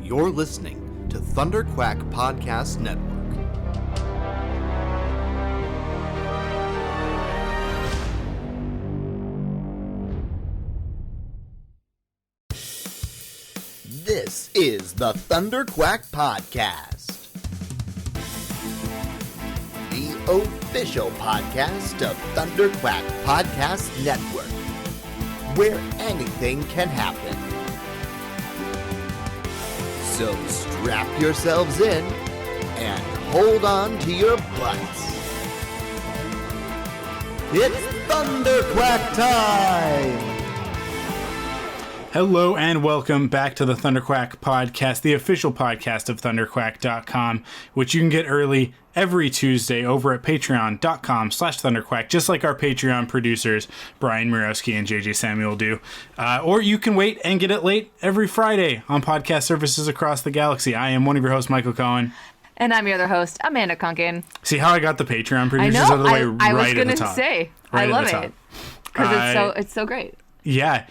You're listening to Thunder Quack Podcast Network. This is the Thunder Quack Podcast, the official podcast of Thunder Quack Podcast Network, where anything can happen. So strap yourselves in and hold on to your butts. It's Thunder Quack time! Hello and welcome back to the Thunder Quack Podcast, the official podcast of thunderquack.com, which you can get early every Tuesday over at patreon.com/thunderquack, just like our Patreon producers, Brian Mirowski and JJ Samuel do. Or you can wait and get it late every Friday on podcast services across the galaxy. I am one of your hosts, Michael Cohen. And I'm your other host, Amanda Kunkin. See how I got the Patreon producers out of the way right at the top? I was going to say, I love it. Because it's so great. Yeah.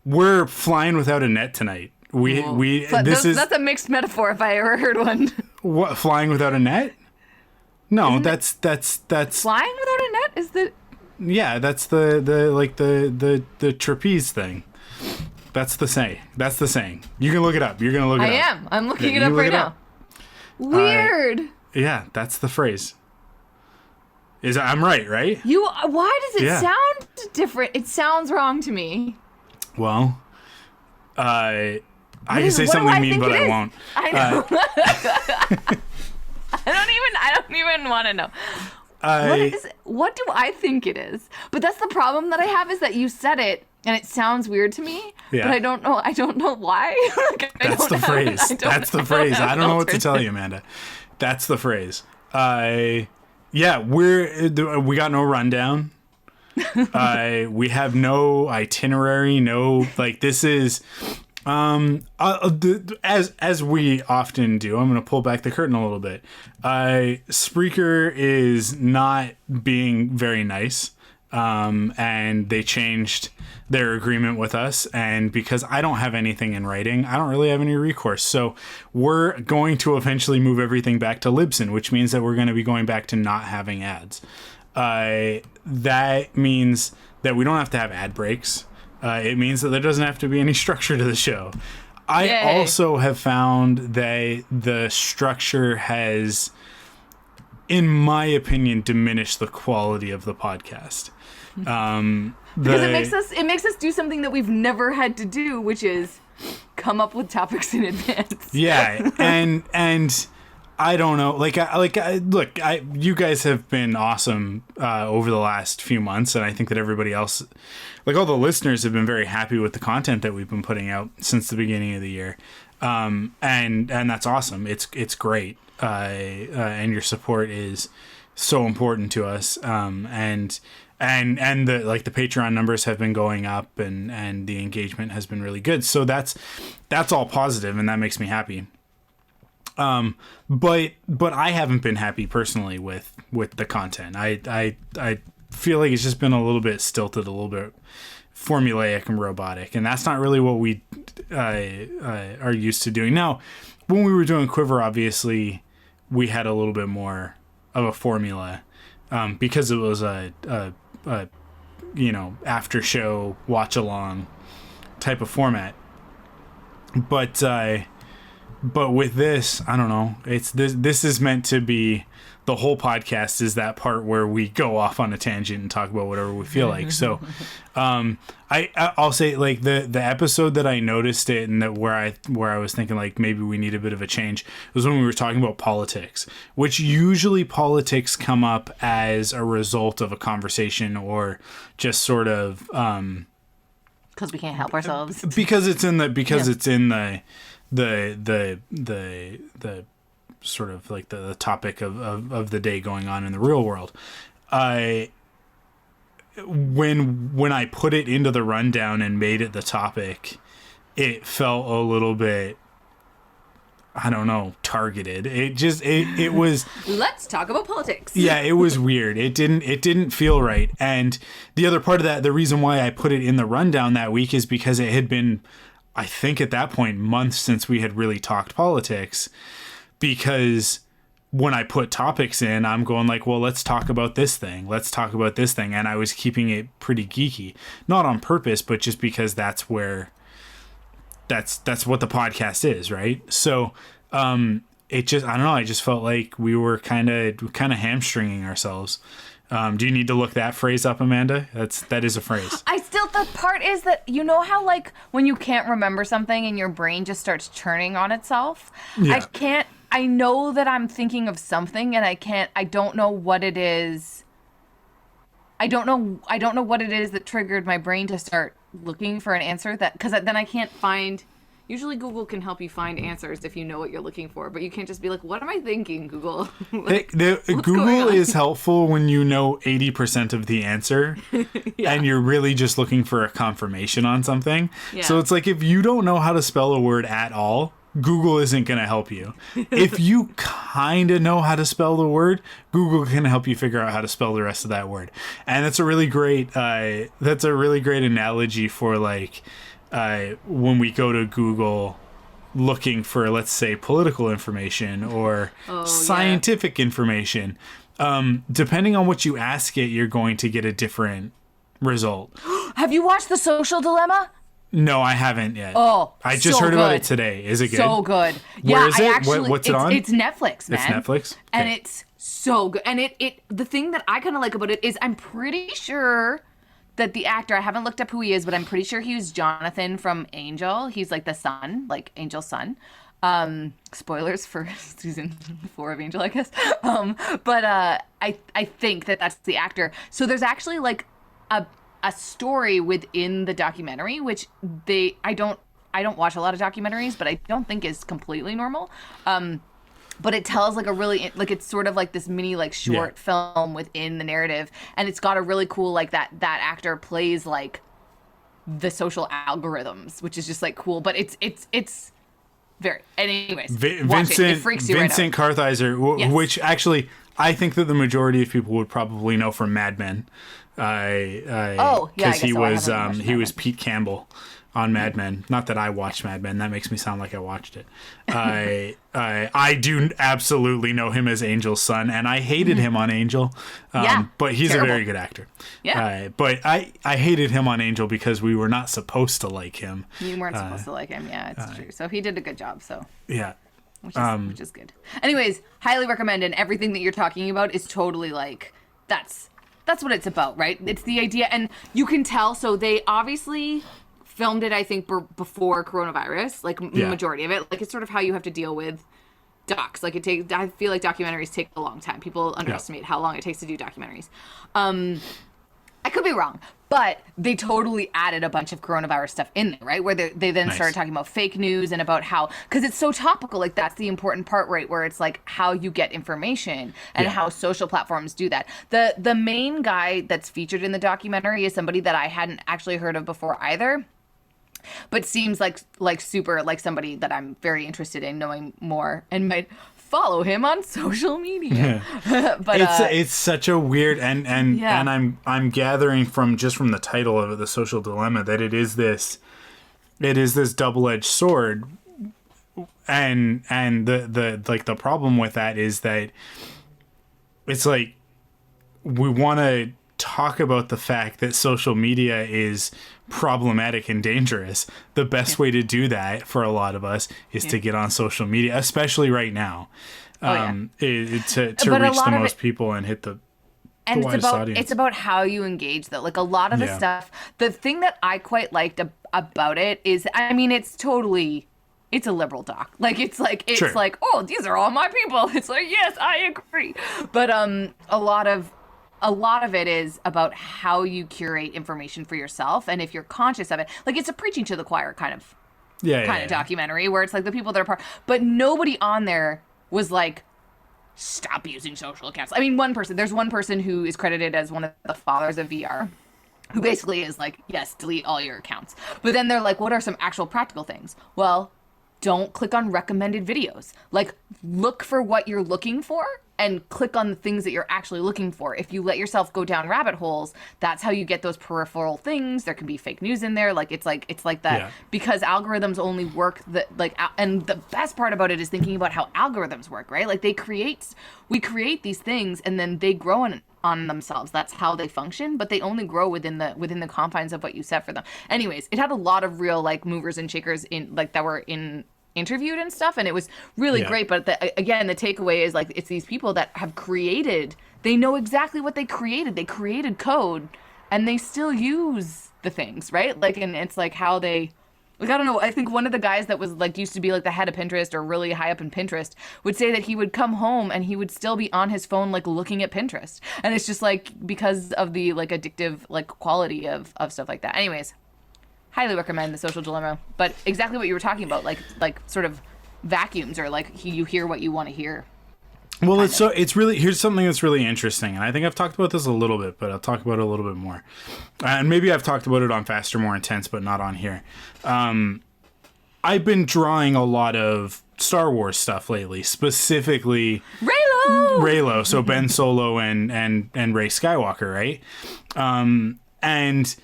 We're flying without a net tonight. That's a mixed metaphor if I ever heard one. What, flying without a net? No, that's flying without a net is the. Yeah, that's the trapeze thing. That's the saying. You can look it up. You're gonna look it up. I'm looking it up right now. Weird. Yeah, that's the phrase. I'm right? Why does it sound different? It sounds wrong to me. Well, I can say something mean, but I won't. I know. I don't even want to know. What do I think it is? But that's the problem that I have, is that you said it and it sounds weird to me. Yeah. But I don't know why. That's the phrase. That's the phrase. I don't know what to tell you, Amanda. That's the phrase. We got no rundown. We have no itinerary, this is as we often do. I'm going to pull back the curtain a little bit. Spreaker is not being very nice, and they changed their agreement with us, and because I don't have anything in writing, I don't really have any recourse. So we're going to eventually move everything back to Libsyn, which means that we're going to be going back to not having ads. That means that we don't have to have ad breaks. It means that there doesn't have to be any structure to the show. I also have found that the structure has, in my opinion, diminished the quality of the podcast. Because it makes us do something that we've never had to do, which is come up with topics in advance. Yeah, and I don't know. You guys have been awesome over the last few months, and I think that everybody else, all the listeners, have been very happy with the content that we've been putting out since the beginning of the year, and that's awesome. It's great, and your support is so important to us, and the Patreon numbers have been going up, and the engagement has been really good. So that's all positive, and that makes me happy. But I haven't been happy personally with the content. I feel like it's just been a little bit stilted, a little bit formulaic and robotic, and that's not really what we are used to doing. Now, when we were doing Quiver, obviously we had a little bit more of a formula, because it was a after show watch along type of format. But with this, I don't know. It's this is meant to be, the whole podcast is that part where we go off on a tangent and talk about whatever we feel like. So, I'll say, the episode that I noticed it, and that where I was thinking maybe we need a bit of a change, was when we were talking about politics, which usually politics come up as a result of a conversation, or just sort of because we can't help ourselves, because it's in the sort of the topic of the day going on in the real world. When I put it into the rundown and made it the topic, it felt a little bit, I don't know, targeted. It was let's talk about politics. Yeah, it was weird. It didn't feel right. And the other part of that, the reason why I put it in the rundown that week, is because it had been I think at that point, months since we had really talked politics, because when I put topics in, I'm going like, well, let's talk about this thing. Let's talk about this thing. And I was keeping it pretty geeky, not on purpose, but just because that's what the podcast is. Right. So, it just, I don't know. I just felt like we were kind of hamstringing ourselves. Do you need to look that phrase up, Amanda? That is a phrase. The part is that, you know how like when you can't remember something and your brain just starts churning on itself? Yeah. I know that I'm thinking of something and I don't know what it is. I don't know what it is that triggered my brain to start looking for an answer because then I can't find. Usually Google can help you find answers if you know what you're looking for, but you can't just be like, what am I thinking, Google? Google is helpful when you know 80% of the answer and you're really just looking for a confirmation on something. Yeah. So it's like if you don't know how to spell a word at all, Google isn't going to help you. If you kind of know how to spell the word, Google can help you figure out how to spell the rest of that word. And that's a really great analogy for like, when we go to Google looking for, let's say, political information or scientific information, depending on what you ask it, you're going to get a different result. Have you watched The Social Dilemma? No, I haven't yet. Oh, I just heard about it today. Is it good? So good. Where is it? What's it on? It's Netflix, man. It's Netflix? Okay. And it's so good. And the thing that I kind of like about it is I'm pretty sure that the actor, I haven't looked up who he is, but I'm pretty sure he was Jonathan from Angel. He's like the son, like Angel's son. Spoilers for season 4 of Angel, I guess. But I think that's the actor. So there's actually like a story within the documentary, which I don't watch a lot of documentaries, but I don't think is completely normal. But it tells like a really, like it's sort of like this mini like short film within the narrative, and it's got a really cool like that actor plays like the social algorithms, which is just like cool. But it's very. Anyways, watch it. It freaks you Vincent right out. Kartheiser, Yes. which actually I think that the majority of people would probably know from Mad Men. Because he was Pete Campbell on Mad Men. Not that I watched Mad Men. That makes me sound like I watched it. I do absolutely know him as Angel's son, and I hated him on Angel. But he's terrible. A very good actor. Yeah. But I hated him on Angel because we were not supposed to like him. You weren't supposed to like him. Yeah, it's true. So he did a good job. So yeah. Which is good. Anyways, highly recommend, and everything that you're talking about is totally like that's what it's about, right? It's the idea, and you can tell. So they obviously filmed it, I think, before coronavirus, like majority of it. Like it's sort of how you have to deal with docs. Like I feel like documentaries take a long time. People underestimate how long it takes to do documentaries. I could be wrong, but they totally added a bunch of coronavirus stuff in there, right? Where they then started talking about fake news and about how, because it's so topical, like that's the important part, right? Where it's like how you get information and how social platforms do that. The main guy that's featured in the documentary is somebody that I hadn't actually heard of before either, but seems like super like somebody that I'm very interested in knowing more and might follow him on social media. But it's such a weird and I'm gathering from the title of it, The Social Dilemma, that it is this double-edged sword, and the problem with that is that it's like we want to talk about the fact that social media is problematic and dangerous. The best way to do that for a lot of us is to get on social media, especially right now, to reach the most people and hit the widest audience. It's about how you engage, though. Like a lot of the stuff, the thing that I quite liked about it is, I mean, it's a liberal doc. Like it's like oh, these are all my people. It's like, yes, I agree. But a lot of it is about how you curate information for yourself, and if you're conscious of it, like it's a preaching to the choir kind of documentary where it's like the people that are part, but nobody on there was like, stop using social accounts. I mean, there's one person who is credited as one of the fathers of VR, who basically is like, yes, delete all your accounts. But then they're like, what are some actual practical things? Well, don't click on recommended videos. Like, look for what you're looking for and click on the things that you're actually looking for. If you let yourself go down rabbit holes, that's how you get those peripheral things. There can be fake news in there. Like, it's like that, because algorithms only work and the best part about it is thinking about how algorithms work, right? Like, we create these things and then they grow on themselves. That's how they function, but they only grow within the confines of what you set for them. Anyways, it had a lot of real like movers and shakers in like that were interviewed and stuff, and it was really great. But again, the takeaway is like, it's these people that have created, they know exactly what they created code, and they still use the things, right? Like, and it's like how they, like, I don't know, I think one of the guys that was like used to be like the head of Pinterest or really high up in Pinterest would say that he would come home and he would still be on his phone like looking at Pinterest, and it's just like because of the like addictive like quality of stuff like that. Anyways, highly recommend The Social Dilemma. But exactly what you were talking about, like sort of vacuums, or like you hear what you want to hear. Well, it's really, here's something that's really interesting, and I think I've talked about this a little bit, but I'll talk about it a little bit more. And maybe I've talked about it on Faster, More Intense, but not on here. I've been drawing a lot of Star Wars stuff lately, specifically Reylo, so Ben Solo and Rey Skywalker, right? And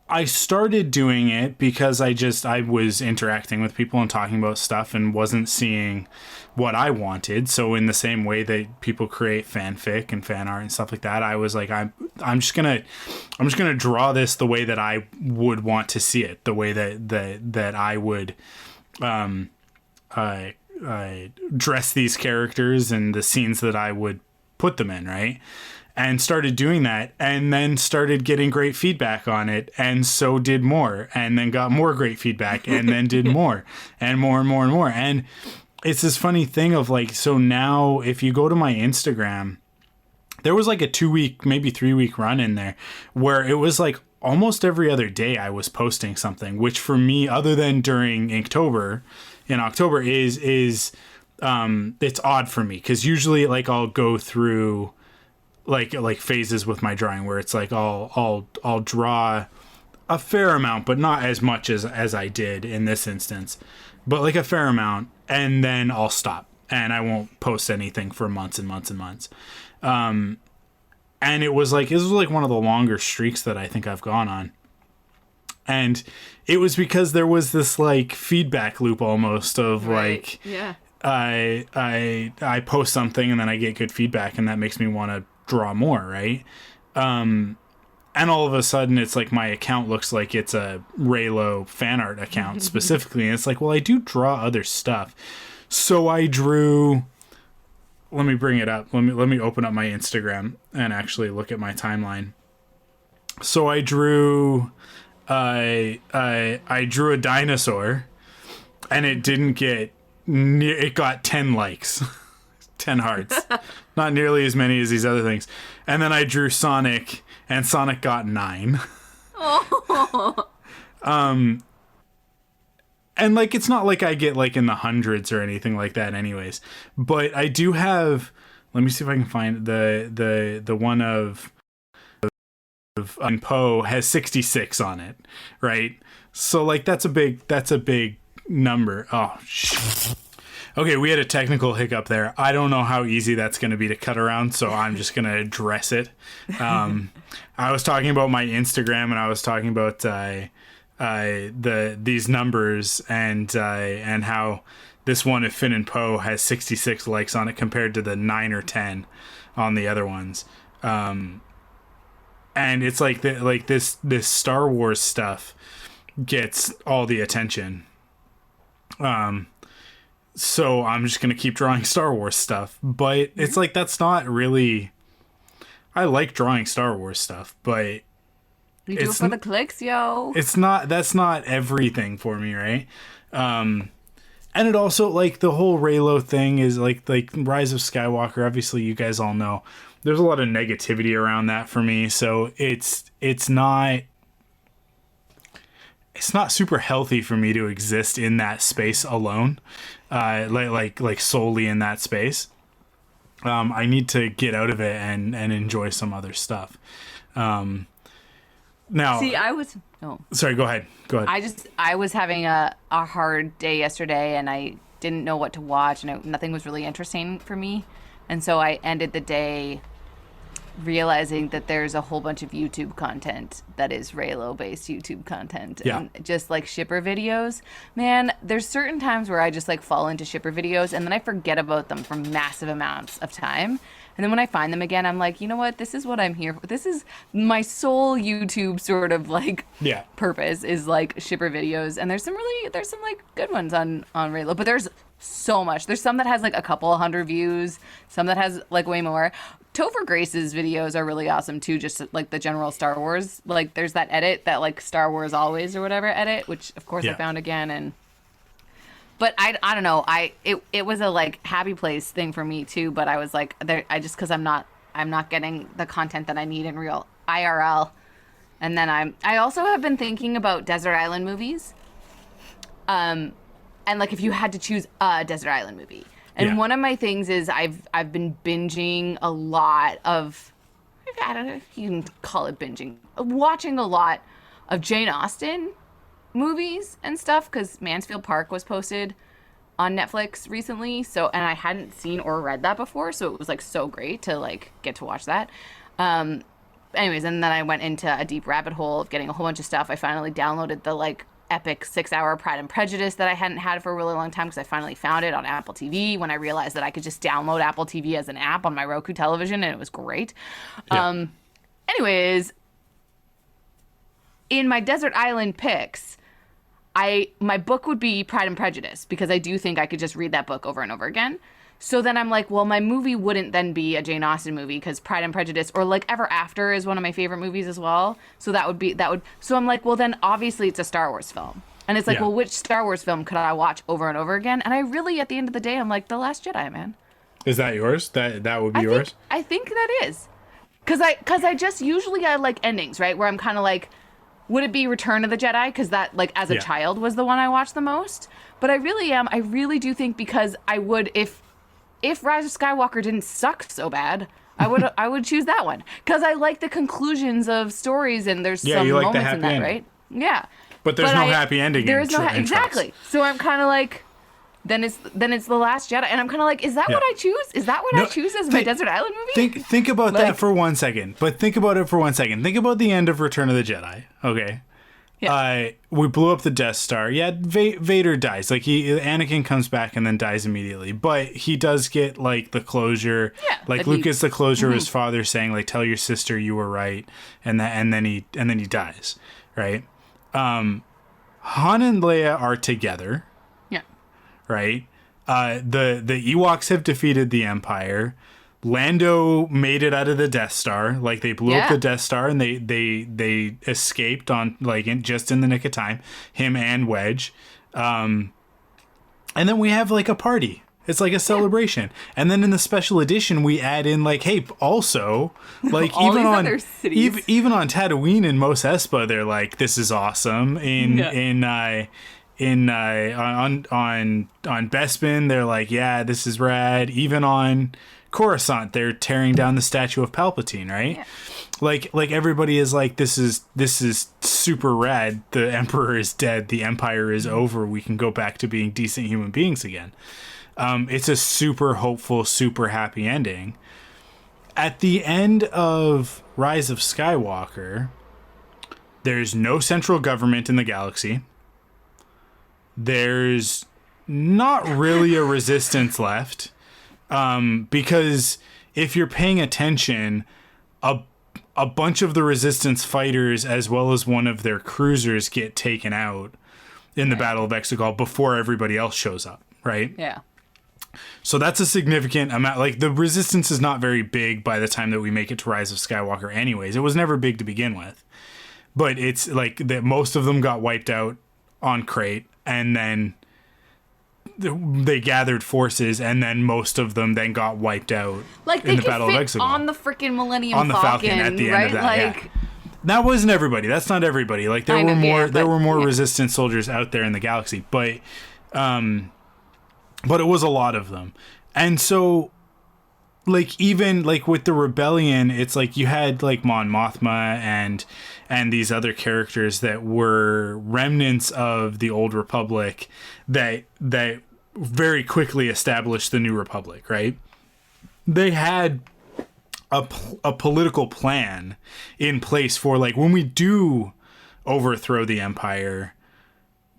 I started doing it because I was interacting with people and talking about stuff and wasn't seeing what I wanted. So in the same way that people create fanfic and fan art and stuff like that, I was like, I'm just gonna draw this the way that I would want to see it, the way that I would dress these characters and the scenes that I would put them in, right? And started doing that, and then started getting great feedback on it, and so did more, and then got more great feedback, and then did more, and more and more and more. And it's this funny thing of like, so now if you go to my Instagram, there was like a 2-week, maybe 3-week run in there where it was like almost every other day I was posting something, which for me, other than during October, is it's odd for me, because usually like I'll go through like phases with my drawing where it's like I'll draw a fair amount, but not as much as I did in this instance, but like a fair amount, and then I'll stop and I won't post anything for months and months and months. And it was like one of the longer streaks that I think I've gone on. And it was because there was this like feedback loop almost of like, I post something and then I get good feedback, and that makes me want to draw more, right? And all of a sudden it's like my account looks like it's a Reylo fan art account specifically, and it's like, well, I do draw other stuff. So I drew, let me bring it up, let me open up my Instagram and actually look at my timeline. So I drew I drew a dinosaur, and it didn't get it got 10 likes. 10 hearts. Not nearly as many as these other things. And then I drew Sonic, and Sonic got 9. Oh. And like, it's not like I get like in the hundreds or anything like that anyways. But I do have, let me see if I can find the one of Poe has 66 on it, right? So like that's a big number. Oh shit. Okay, we had a technical hiccup there. I don't know how easy that's going to be to cut around, so I'm just going to address it. I was talking about my Instagram, and I was talking about these numbers and how this one of Finn and Poe has 66 likes on it compared to the 9 or 10 on the other ones. And it's like this Star Wars stuff gets all the attention. So I'm just going to keep drawing Star Wars stuff. But it's like, that's not really... I like drawing Star Wars stuff, but... You do it for the clicks, yo. That's not everything for me, right? And it also, like, the whole Reylo thing is, like Rise of Skywalker, obviously you guys all know. There's a lot of negativity around that for me, so it's not super healthy for me to exist in that space alone. Like solely in that space. I need to get out of it and enjoy some other stuff. Now, see, I was Oh. Sorry, go ahead. I was having a hard day yesterday, and I didn't know what to watch, and nothing was really interesting for me. And so I ended the day realizing that there's a whole bunch of YouTube content that is Raylo-based YouTube content. Yeah. And just like shipper videos. Man, there's certain times where I just like fall into shipper videos, and then I forget about them for massive amounts of time. And then when I find them again, I'm like, you know what? This is what I'm here for. This is my sole YouTube sort of like purpose is like shipper videos. And there's some like good ones on Raylo, but there's so much. There's some that has like a couple hundred views, some that has like way more. Topher Grace's videos are really awesome too, just like the general Star Wars. Like there's that edit, that like Star Wars Always or whatever edit, which of course I found again. But I don't know. It was a like happy place thing for me too. But I was like, because I'm not getting the content that I need in real IRL. And then I also have been thinking about desert island movies. And like if you had to choose a desert island movie, and one of my things is I've been binging a lot of, I don't know if you can call it binging, watching a lot of Jane Austen movies and stuff, because Mansfield Park was posted on Netflix recently, and I hadn't seen or read that before, so it was like so great to like get to watch that. Anyways, and then I went into a deep rabbit hole of getting a whole bunch of stuff. I finally downloaded the like epic 6-hour Pride and Prejudice that I hadn't had for a really long time, because I finally found it on Apple TV when I realized that I could just download Apple TV as an app on my Roku television, and it was great. Anyways, in my desert island picks, my book would be Pride and Prejudice, because I do think I could just read that book over and over again. So then I'm like, well, my movie wouldn't then be a Jane Austen movie, because Pride and Prejudice or like Ever After is one of my favorite movies as well. So so I'm like, well, then obviously it's a Star Wars film. And it's like, well, which Star Wars film could I watch over and over again? And I really, at the end of the day, I'm like, The Last Jedi, man. Is that yours? That would be yours? I think that is. Because I just usually I like endings, right? Where I'm kind of like, would it be Return of the Jedi? Because that, like, as a child was the one I watched the most. But I really do think, because I would, if Rise of Skywalker didn't suck so bad, I would choose that one. Because I like the conclusions of stories, and there's some moments in that, right? Yeah. But there's no happy ending. There is no exactly. So I'm kind of like, then it's The Last Jedi, and I'm kind of like, is that what I choose? Is that what I choose as my desert island movie? Think about that for 1 second. But think about it for 1 second. Think about the end of Return of the Jedi. Okay. Yeah. We blew up the Death Star. Yeah, Vader dies. Like Anakin comes back and then dies immediately. But he does get like the closure. Yeah. Like Luke gets the closure of his father saying like, "Tell your sister you were right," and then he dies. Right. Han and Leia are together. Yeah. Right. The Ewoks have defeated the Empire. Lando made it out of the Death Star. Like they blew up the Death Star, and they escaped on like just in the nick of time. Him and Wedge, and then we have like a party. It's like a celebration. And then in the special edition, we add in like, hey, also like even on Tatooine and Mos Espa, they're like, this is awesome. On Bespin, they're like, yeah, this is rad. Even on Coruscant, they're tearing down the statue of Palpatine, right? Yeah. Like everybody is like, this is super rad. The Emperor is dead. The Empire is over. We can go back to being decent human beings again. It's a super hopeful, super happy ending. At the end of Rise of Skywalker, there's no central government in the galaxy. There's not really a resistance left. Because if you're paying attention, a bunch of the resistance fighters as well as one of their cruisers get taken out in the Battle of Exegol before everybody else shows up, right? Yeah. So that's a significant amount. Like the resistance is not very big by the time that we make it to Rise of Skywalker anyways. It was never big to begin with. But it's like that most of them got wiped out on Crate, and then they gathered forces, and then most of them then got wiped out in the Battle of Exegol. On the freaking Millennium on the Falcon at the end of that. Like, that wasn't everybody. That's not everybody. Like there were more resistance soldiers out there in the galaxy, but it was a lot of them. And so like even like with the rebellion, it's like you had like Mon Mothma and these other characters that were remnants of the old Republic that very quickly established the new Republic, right? They had a political plan in place for like when we do overthrow the Empire,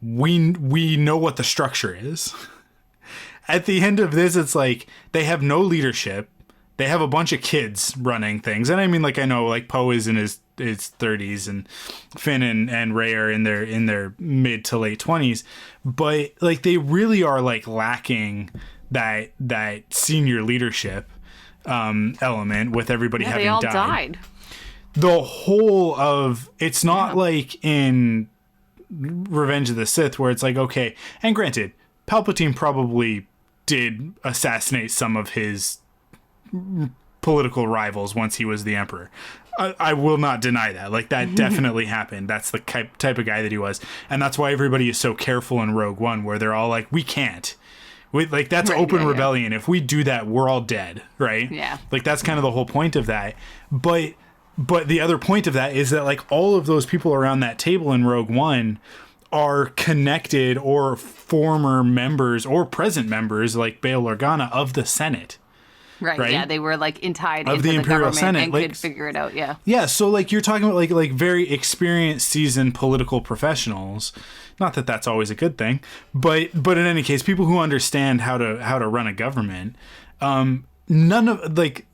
we know what the structure is. At the end of this, it's like they have no leadership. They have a bunch of kids running things. And I mean, like, I know like Poe is in his 30s and Finn and Rey are in their mid to late 20s, but like they really are like lacking that senior leadership element with everybody having they all died. died. The whole of it's not like in Revenge of the Sith where it's like, okay, and granted, Palpatine probably did assassinate some of his political rivals once he was the Emperor. I will not deny that. Like, that definitely happened. That's the type of guy that he was. And that's why everybody is so careful in Rogue One, where they're all like, we can't. Like, that's right, open rebellion. If we do that, we're all dead, right? Yeah. Like, that's kind of the whole point of that. But the other point of that is that, like, all of those people around that table in Rogue One are connected or former members or present members, like Bail Organa, of the Senate. Right. Yeah, they were like tied of into the Imperial government Senate, and like, could figure it out. Yeah. Yeah, so like you're talking about like very experienced, seasoned political professionals. Not that that's always a good thing, but in any case, people who understand how to run a government. None of like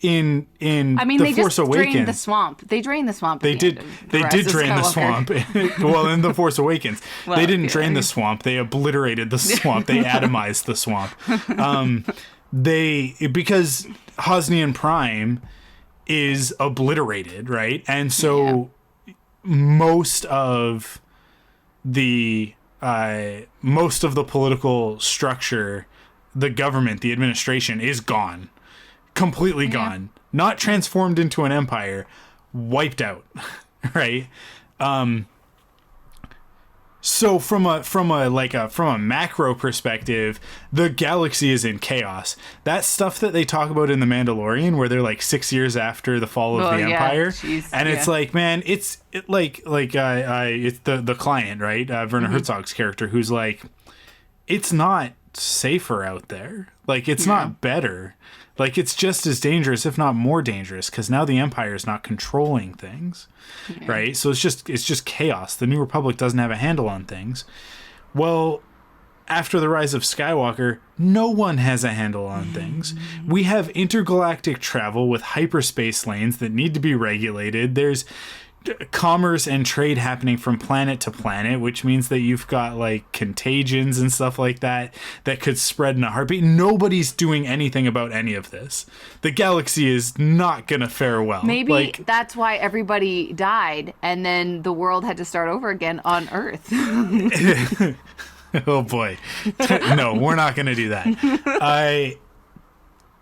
in I mean, the they Force just Awakens, drained the swamp. They drained the swamp. They did drain the swamp. Well, in the Force Awakens, Well, they didn't yeah. drain the swamp. They obliterated the swamp. They atomized the swamp. Because Hosnian Prime is obliterated, right? And so most of the political structure, the government, the administration is gone. Completely gone. Not transformed into an empire, wiped out, right? So from a macro perspective, the galaxy is in chaos. That stuff that they talk about in The Mandalorian, where they're like 6 years after the fall of the Empire, and it's like, man, it's the client, right? Werner Herzog's character, who's like, it's not safer out there. Like, it's not better. Like, it's just as dangerous, if not more dangerous, because now the Empire is not controlling things, right? So it's just chaos. The New Republic doesn't have a handle on things. Well, after the rise of Skywalker, no one has a handle on things. We have intergalactic travel with hyperspace lanes that need to be regulated. There's commerce and trade happening from planet to planet, which means that you've got like contagions and stuff like that could spread in a heartbeat. Nobody's doing anything about any of this. The galaxy is not gonna fare well. Maybe that's why everybody died, and then the world had to start over again on Earth. Oh boy. No, we're not gonna do that.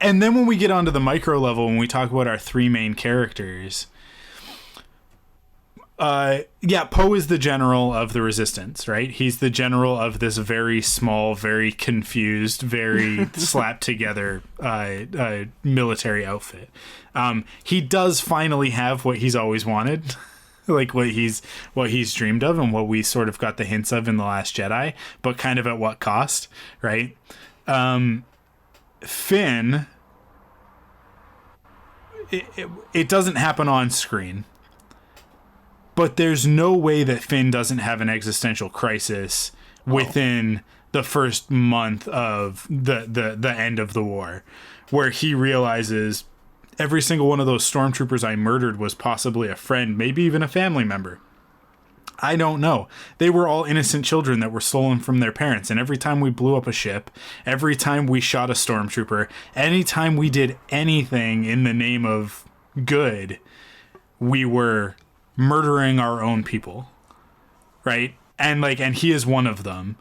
And then when we get onto the micro level, when we talk about our three main characters, Poe is the general of the Resistance, right? He's the general of this very small, very confused, very slapped together military outfit. He does finally have what he's always wanted, like what he's dreamed of, and what we sort of got the hints of in The Last Jedi, but kind of at what cost, right? Finn, it doesn't happen on screen. But there's no way that Finn doesn't have an existential crisis within the first month of the end of the war, where he realizes every single one of those stormtroopers I murdered was possibly a friend, maybe even a family member. I don't know. They were all innocent children that were stolen from their parents, and every time we blew up a ship, every time we shot a stormtrooper, anytime we did anything in the name of good, we were murdering our own people, right? And he is one of them.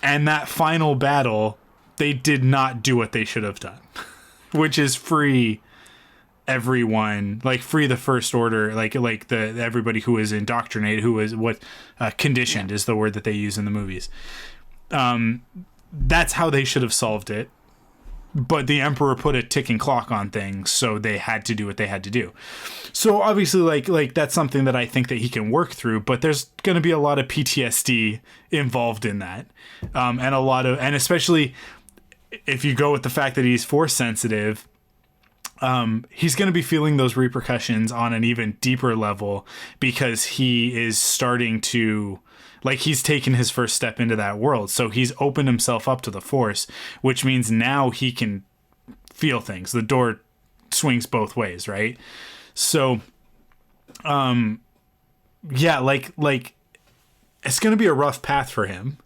And that final battle, they did not do what they should have done, which is free everyone, like free the First Order, like everybody who is indoctrinated, who is conditioned is the word that they use in the movies. That's how they should have solved it. but the Emperor put a ticking clock on things, so they had to do what they had to do. So obviously, like that's something that I think that he can work through, but there's going to be a lot of PTSD involved in that, and especially if you go with the fact that he's force sensitive, he's going to be feeling those repercussions on an even deeper level, because he is starting to, like, he's taken his first step into that world. So he's opened himself up to the Force, which means now he can feel things. The door swings both ways, right? So, yeah, like it's going to be a rough path for him.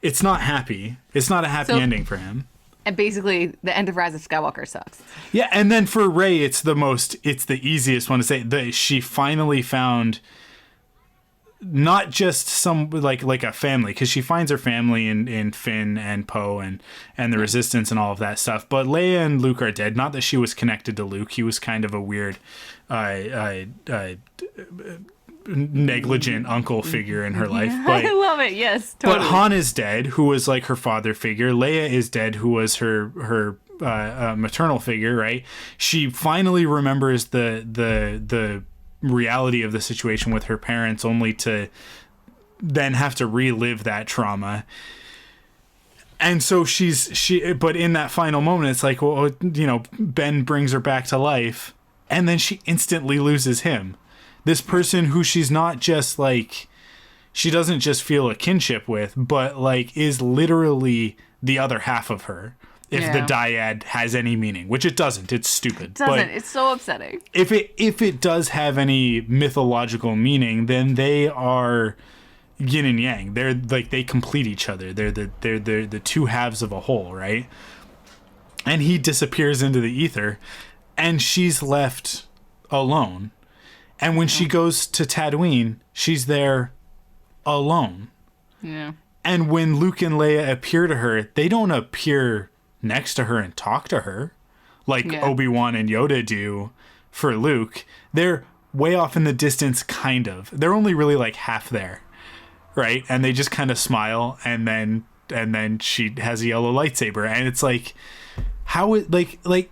It's not happy. It's not a happy ending for him. And basically, the end of Rise of Skywalker sucks. Yeah, and then for Rey, it's the easiest one to say. She finally found not just some like a family, because she finds her family in Finn and Poe and the Resistance and all of that stuff. But Leia and Luke are dead. Not that she was connected to Luke. He was kind of a weird, negligent uncle figure in her life. But, I love it. Yes, totally. But Han is dead, who was like her father figure. Leia is dead, who was her maternal figure. Right? She finally remembers the reality of the situation with her parents, only to then have to relive that trauma. And so but in that final moment, it's like, well, Ben brings her back to life, and then she instantly loses him. This person who she's not just like, she doesn't just feel a kinship with, but like is literally the other half of her. If the dyad has any meaning, which it doesn't, it's stupid. But it's so upsetting. If it does have any mythological meaning, then they are yin and yang. They're like, they complete each other. They're the two halves of a whole, right? And he disappears into the ether, and she's left alone. And when she goes to Tatooine, she's there alone. Yeah. And when Luke and Leia appear to her, they don't appear next to her and talk to her like Obi-Wan and Yoda do for Luke. They're way off in the distance, kind of. They're only really like half there, right? And they just kind of smile, and then she has a yellow lightsaber, and it's like, how it like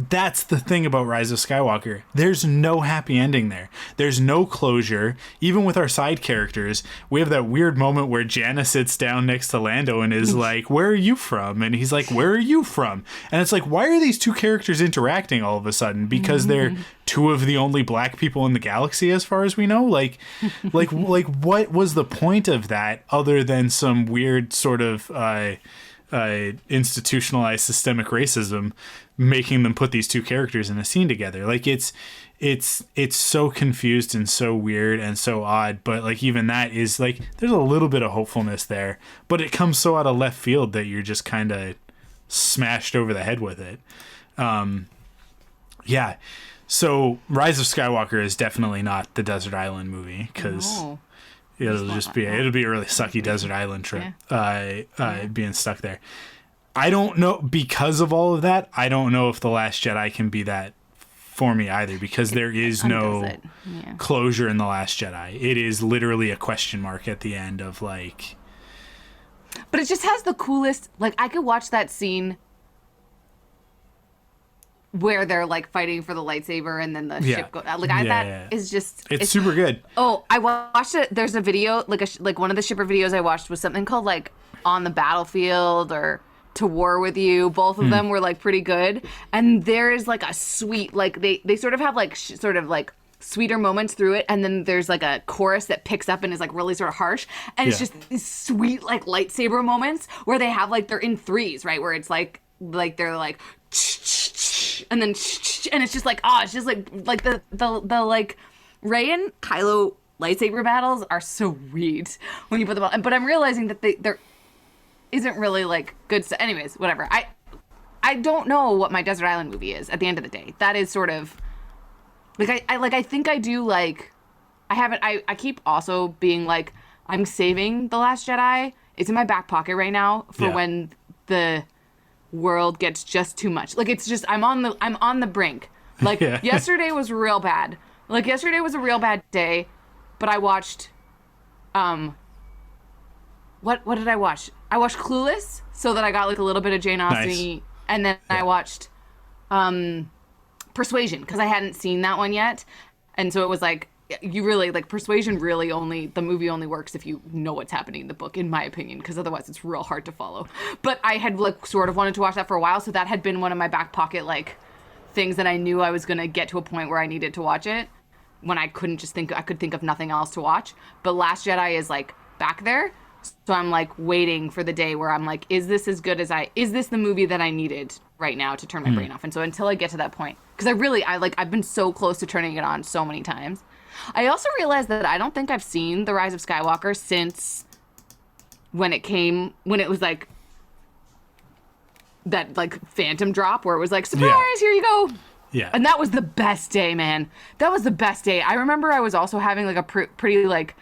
that's the thing about Rise of Skywalker. There's no happy ending there. There's no closure. Even with our side characters, we have that weird moment where Janna sits down next to Lando and is like, "Where are you from?" And he's like, "Where are you from?" And it's like, why are these two characters interacting all of a sudden? Because they're two of the only black people in the galaxy, as far as we know. Like what was the point of that, other than some weird sort of institutionalized systemic racism making them put these two characters in a scene together? Like it's so confused and so weird and so odd, but like even that is like, there's a little bit of hopefulness there, but it comes so out of left field that you're just kind of smashed over the head with it. Yeah, so Rise of Skywalker is definitely not the Desert Island movie, because it'll be a really sucky desert island trip. Being stuck there. I don't know, because of all of that, I don't know if The Last Jedi can be that for me either, because there is no closure in The Last Jedi. It is literally a question mark at the end of like... But it just has the coolest... Like, I could watch that scene where they're like fighting for the lightsaber and then the ship goes... is just... It's super good. Oh, I watched it. There's a video, like one of the shipper videos I watched was something called like On the Battlefield or To War With You. Both of them were like pretty good. And there is like a sweet, like they sort of have like sort of like sweeter moments through it, and then there's like a chorus that picks up and is like really sort of harsh, and it's just these sweet like lightsaber moments where they have like, they're in threes, right, where it's like they're like and then and it's just like, it's just like the like Rey and Kylo lightsaber battles are so sweet when you put them on. But I'm realizing that there isn't really like good stuff. Anyways, whatever. I don't know what my Desert Island movie is at the end of the day. That is sort of like I think I do like I keep also being like, I'm saving The Last Jedi. It's in my back pocket right now for when the world gets just too much. Like it's just I'm on the brink. Like yesterday was real bad. Like yesterday was a real bad day, but I watched what did I watch? I watched Clueless so that I got like a little bit of Jane Austen And then I watched Persuasion because I hadn't seen that one yet. And so it was like, you really, like, Persuasion really the movie only works if you know what's happening in the book, in my opinion, because otherwise it's real hard to follow. But I had, like, sort of wanted to watch that for a while, so that had been one of my back pocket, like, things that I knew I was going to get to a point where I needed to watch it when I couldn't just I could think of nothing else to watch. But Last Jedi is, like, back there, so I'm, like, waiting for the day where I'm like, is this as good as is this the movie that I needed right now to turn my brain off? And so until I get to that point, because I've been so close to turning it on so many times. I also realized that I don't think I've seen The Rise of Skywalker since when it was like that, like, Phantom drop where it was like, surprise, here you go. Yeah. And that was the best day, man. That was the best day. I remember I was also having, like, a pretty, like,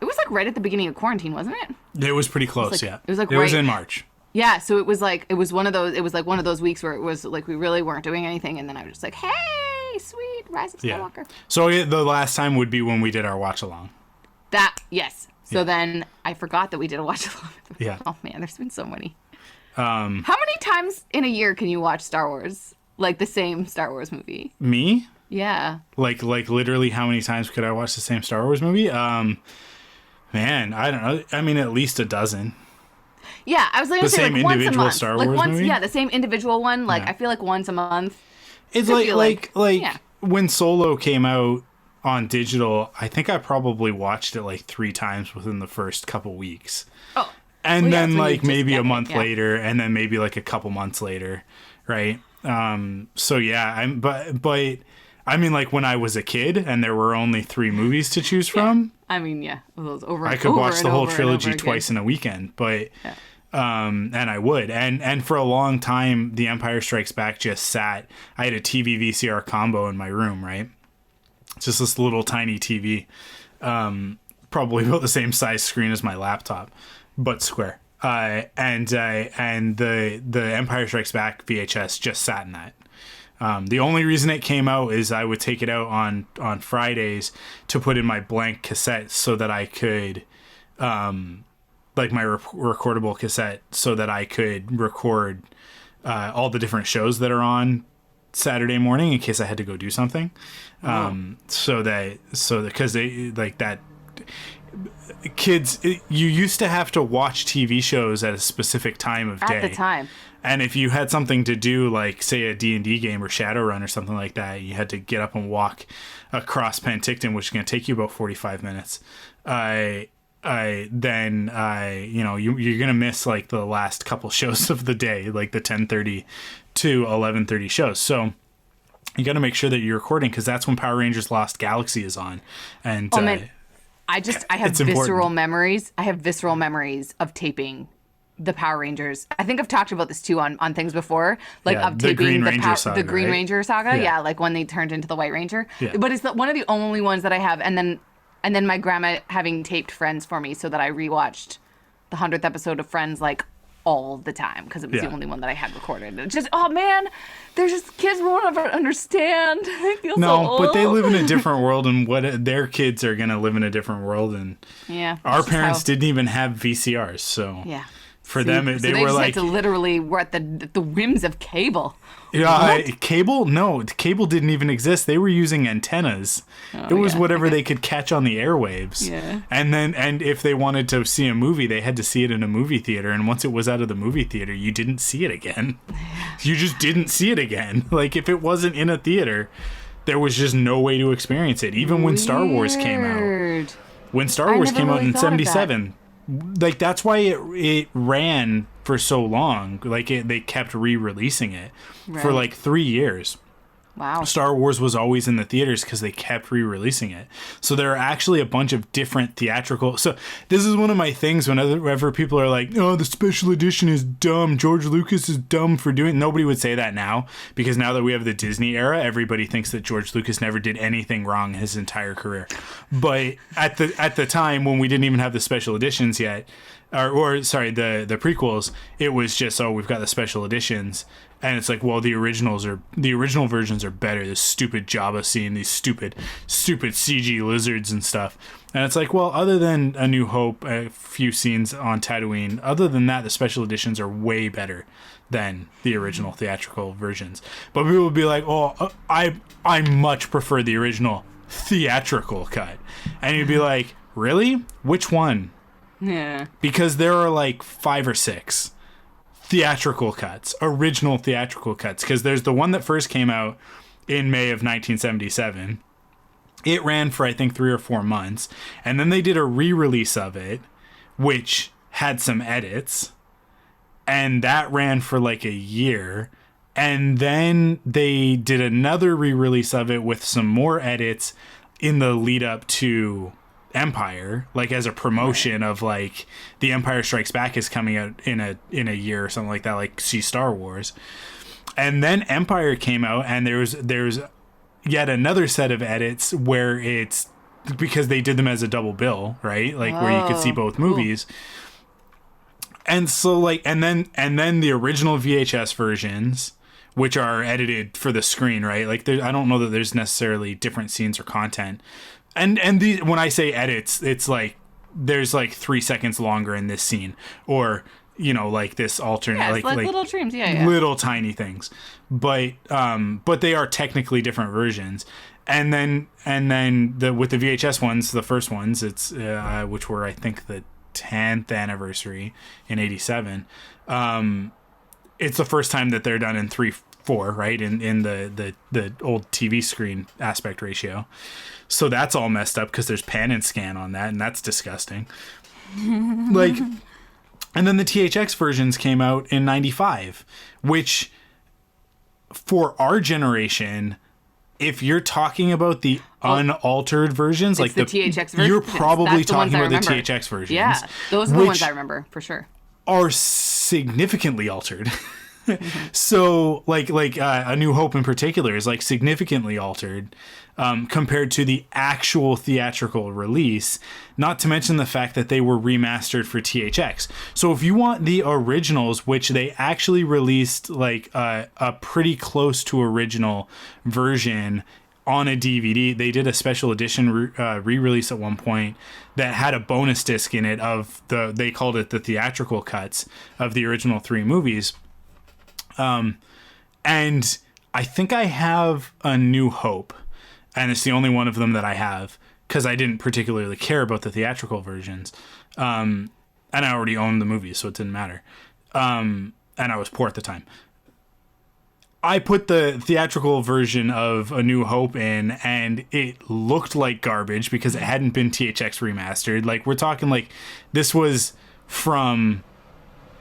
it was, like, right at the beginning of quarantine, wasn't it? It was pretty close, It was, like, it was in March. Yeah, so it was like, it was one of those weeks where it was like we really weren't doing anything, and then I was just like, hey, sweet, Rise of Skywalker. Yeah. So the last time would be when we did our watch along. Yes. So then I forgot that we did a watch along. Yeah. Oh man, there's been so many. How many times in a year can you watch Star Wars? Like the same Star Wars movie? Me? Yeah. Like literally how many times could I watch the same Star Wars movie? Man, I don't know. I mean, at least a dozen. Yeah, I was going to say same like once a individual month. Star Like Wars once, movie? yeah, the same individual one. Like Yeah. I feel like once a month. It's I feel like yeah. when Solo came out on digital, I think I probably watched it like 3 times within the first couple weeks. Oh. And Well, yeah, then so you like just maybe get a it, month yeah. later, and then maybe like a couple months later, right? So yeah, but I mean, like when I was a kid and there were only 3 movies to choose from, I mean, yeah, those over. I could watch and the whole over and trilogy over again. twice in a weekend, but Yeah. and I would, and for a long time, The Empire Strikes Back just sat. I had a TV VCR combo in my room, right? It's just this little tiny TV, probably about the same size screen as my laptop, but square. And the Empire Strikes Back VHS just sat in that. The only reason it came out is I would take it out on Fridays to put in my blank cassette so that I could, like my recordable cassette, so that I could record all the different shows that are on Saturday morning in case I had to go do something. Because they like that. Kids, you used to have to watch TV shows at a specific time of day. At the time. And if you had something to do, like, say, a D&D game or Shadowrun or something like that, you had to get up and walk across Penticton, which is going to take you about 45 minutes. You're going to miss, like, the last couple shows of the day, like the 10:30 to 11:30 shows. So you got to make sure that you're recording, because that's when Power Rangers Lost Galaxy is on. And Man, I have it's visceral important. memories. I have visceral memories of taping the Power Rangers. I think I've talked about this too on things before, like Yeah, of the taping Green Ranger saga, the Green right? Ranger saga. Yeah. Yeah, like when they turned into the White Ranger. Yeah. But it's one of the only ones that I have. And then my grandma having taped Friends for me so that I rewatched the 100th episode of Friends like all the time because it was Yeah. the only one that I had recorded. And it's just, oh man, there's just kids won't ever understand. I feel No, so but they old. live in a different world, and what their kids are going to live in a different world. And Yeah. our it's just parents how- didn't even have VCRs, so Yeah. for So them, so they they were just like, had to literally were at the whims of cable. cable? No, cable didn't even exist. They were using antennas. It was yeah. whatever they could catch on the airwaves. Yeah. And if they wanted to see a movie, they had to see it in a movie theater. And once it was out of the movie theater, you didn't see it again. You just didn't see it again. Like, if it wasn't in a theater, there was just no way to experience it. Even when Star Wars came out. Weird. When Star Wars never came out really in thought of that. 77, like, that's why it ran for so long. Like, they kept re-releasing it for Right. like 3 years. Wow. Star Wars was always in the theaters because they kept re-releasing it. So there are actually a bunch of different theatrical. So this is one of my things whenever people are like, "Oh, the special edition is dumb. George Lucas is dumb for doing." Nobody would say that now, because now that we have the Disney era, everybody thinks that George Lucas never did anything wrong his entire career. But at the time when we didn't even have the special editions yet, or sorry, the prequels, it was just, oh, we've got the special editions, and it's like, well, the original versions are better. This stupid Jabba scene, these stupid CG lizards and stuff, and it's like, well, other than A New Hope, a few scenes on Tatooine, other than that, the special editions are way better than the original theatrical versions. But people would be like, oh, I much prefer the original theatrical cut, and you'd be like, really? Which one? Yeah. Because there are like 5 or 6 theatrical cuts, original theatrical cuts. Because there's the one that first came out in May of 1977. It ran for, I think, 3 or 4 months. And then they did a re-release of it, which had some edits. And that ran for like a year. And then they did another re-release of it with some more edits in the lead up to Empire, like as a promotion of like The Empire Strikes Back is coming out in a year or something like that, like see Star Wars. And then Empire came out, and there's yet another set of edits where it's because they did them as a double bill, right? Like where you could see both movies. And so like and then the original VHS versions, which are edited for the screen, right? Like I don't know that there's necessarily different scenes or content. And when I say edits, it's like there's like 3 seconds longer in this scene, or like this alternate, like little trims, little tiny things. But they are technically different versions. And then with the VHS ones, the first ones, it's which were I think the 10th anniversary in '87. It's the first time that they're done in 3:4, right? In the old TV screen aspect ratio. So that's all messed up because there's pan and scan on that, and that's disgusting. Like, and then the THX versions came out in '95, which for our generation, if you're talking about the unaltered versions, like the THX versions, you're probably talking about the THX versions. Yeah, those are the ones I remember for sure. Are significantly altered. So like A New Hope in particular is like significantly altered compared to the actual theatrical release, not to mention the fact that they were remastered for THX. So if you want the originals, which they actually released like a pretty close to original version on a DVD, they did a special edition re-release at one point that had a bonus disc in it of they called it the theatrical cuts of the original 3 movies. And I think I have A New Hope, and it's the only one of them that I have because I didn't particularly care about the theatrical versions. And I already owned the movie, so it didn't matter. And I was poor at the time. I put the theatrical version of A New Hope in, and it looked like garbage because it hadn't been THX remastered. Like, we're talking like this was from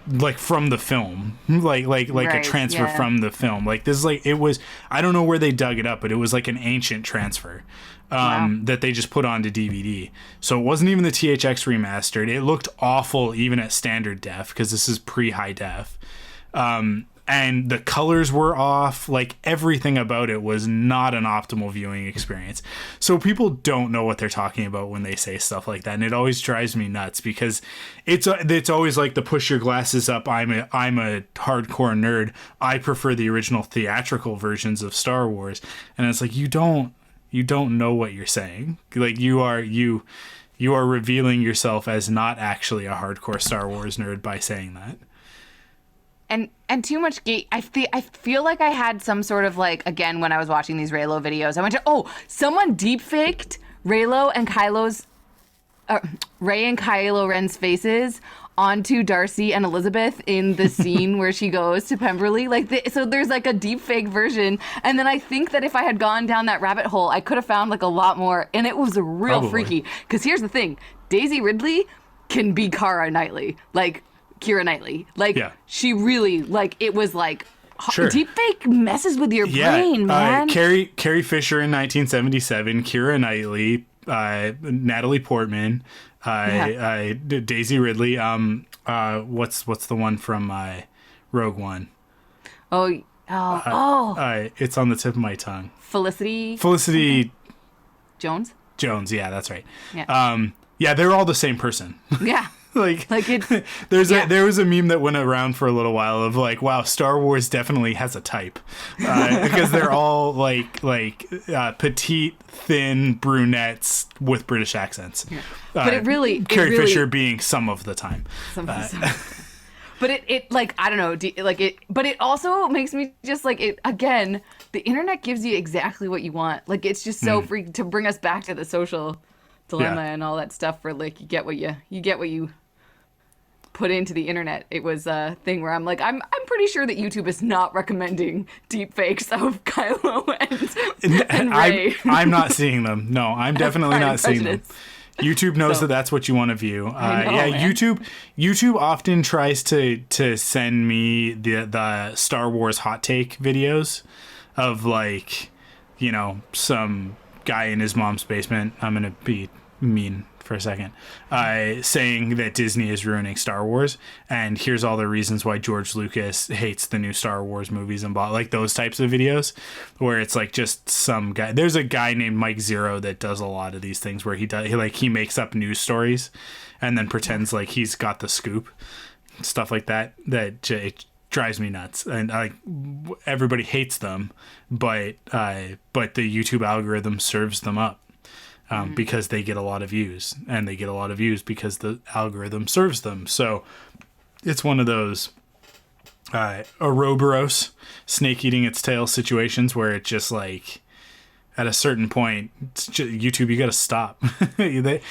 the film, like right, a transfer from the film. Like this is like, it was, I don't know where they dug it up, but it was like an ancient transfer that they just put onto DVD. So it wasn't even the THX remastered. It looked awful even at standard def because this is pre-high def. And the colors were off. Like everything about it was not an optimal viewing experience. So people don't know what they're talking about when they say stuff like that, and it always drives me nuts because it's always like the push your glasses up. I'm a hardcore nerd. I prefer the original theatrical versions of Star Wars, and it's like you don't know what you're saying. Like you are revealing yourself as not actually a hardcore Star Wars nerd by saying that. And too much gate. I feel like I had some sort of like, again, when I was watching these Reylo videos, I went to, someone deepfaked Reylo and Rey and Kylo Ren's faces onto Darcy and Elizabeth in the scene where she goes to Pemberley. So there's like a deepfake version. And then I think that if I had gone down that rabbit hole, I could have found like a lot more. And it was real freaky. Because here's the thing. Daisy Ridley can be Keira Knightley. She really, like, it was like, sure. Deepfake messes with your brain, man. Carrie Fisher in 1977, Keira Knightley, Natalie Portman, Daisy Ridley. What's the one from Rogue One? It's on the tip of my tongue. Felicity Jones. Yeah, that's right. Yeah. They're all the same person. Yeah. Like it. There was a meme that went around for a little while of like, wow, Star Wars definitely has a type, because they're all petite, thin brunettes with British accents. Yeah. But Carrie Fisher being some of the time. But it like, I don't know, but it also makes me just like, it again, the internet gives you exactly what you want. Like, it's just so free to bring us back to the social dilemma and all that stuff, for like, you get what you put into the internet. It was a thing where I'm like, I'm pretty sure that YouTube is not recommending deep fakes of Kylo and Rey. I'm not seeing them. No, I'm definitely not seeing them. YouTube knows that that's what you want to view. Man. YouTube often tries to send me the Star Wars hot take videos of like, you know, some guy in his mom's basement. I'm gonna be mean for a second, saying that Disney is ruining Star Wars, and here's all the reasons why George Lucas hates the new Star Wars movies, and like those types of videos where it's like just some guy. There's a guy named Mike Zero that does a lot of these things where he makes up news stories and then pretends like he's got the scoop, stuff like that. It drives me nuts, and everybody hates them, but the YouTube algorithm serves them up. Because they get a lot of views, and they get a lot of views because the algorithm serves them. So it's one of those Ouroboros, snake eating its tail situations where it just like, at a certain point, it's just, YouTube, you got to stop. I'm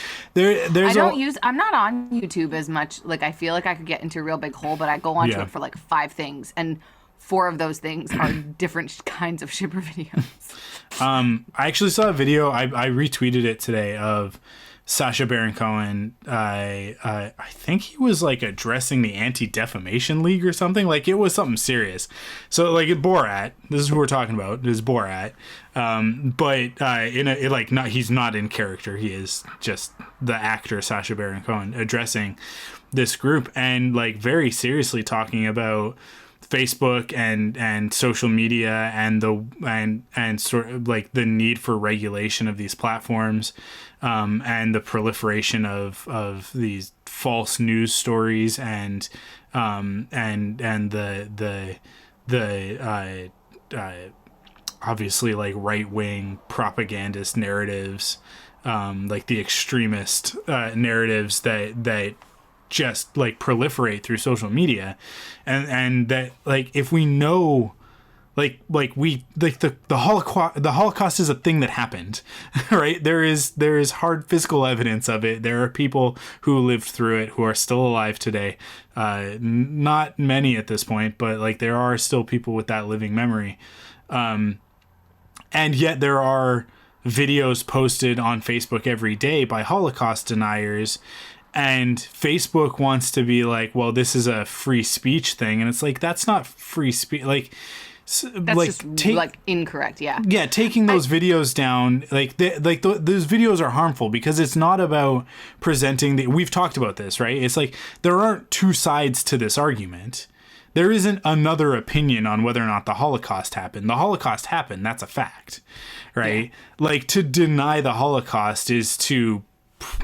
not on YouTube as much. Like, I feel like I could get into a real big hole, but I go onto it for like 5 things, and 4 of those things are different kinds of shipper videos. I actually saw a video, I retweeted it today, of Sacha Baron Cohen. I think he was like addressing the Anti-Defamation League or something. Like, it was something serious. So like Borat, this is who we're talking about, is Borat. But he's not in character. He is just the actor Sacha Baron Cohen addressing this group, and like very seriously talking about Facebook and social media and sort of like the need for regulation of these platforms, and the proliferation of these false news stories and the obviously like right-wing propagandist narratives, like the extremist narratives that just like proliferate through social media, and that like, if we know like the Holocaust is a thing that happened, right? There is hard physical evidence of it. There are people who lived through it who are still alive today, not many at this point, but like there are still people with that living memory, and yet there are videos posted on Facebook every day by Holocaust deniers. And Facebook wants to be like, well, this is a free speech thing, and it's like, that's not free speech. Like, that's like, just like incorrect. Yeah. Taking those videos down, those videos are harmful because it's not about presenting we've talked about this, right? It's like, there aren't 2 sides to this argument. There isn't another opinion on whether or not the Holocaust happened. The Holocaust happened. That's a fact, right? Yeah. Like, to deny the Holocaust is to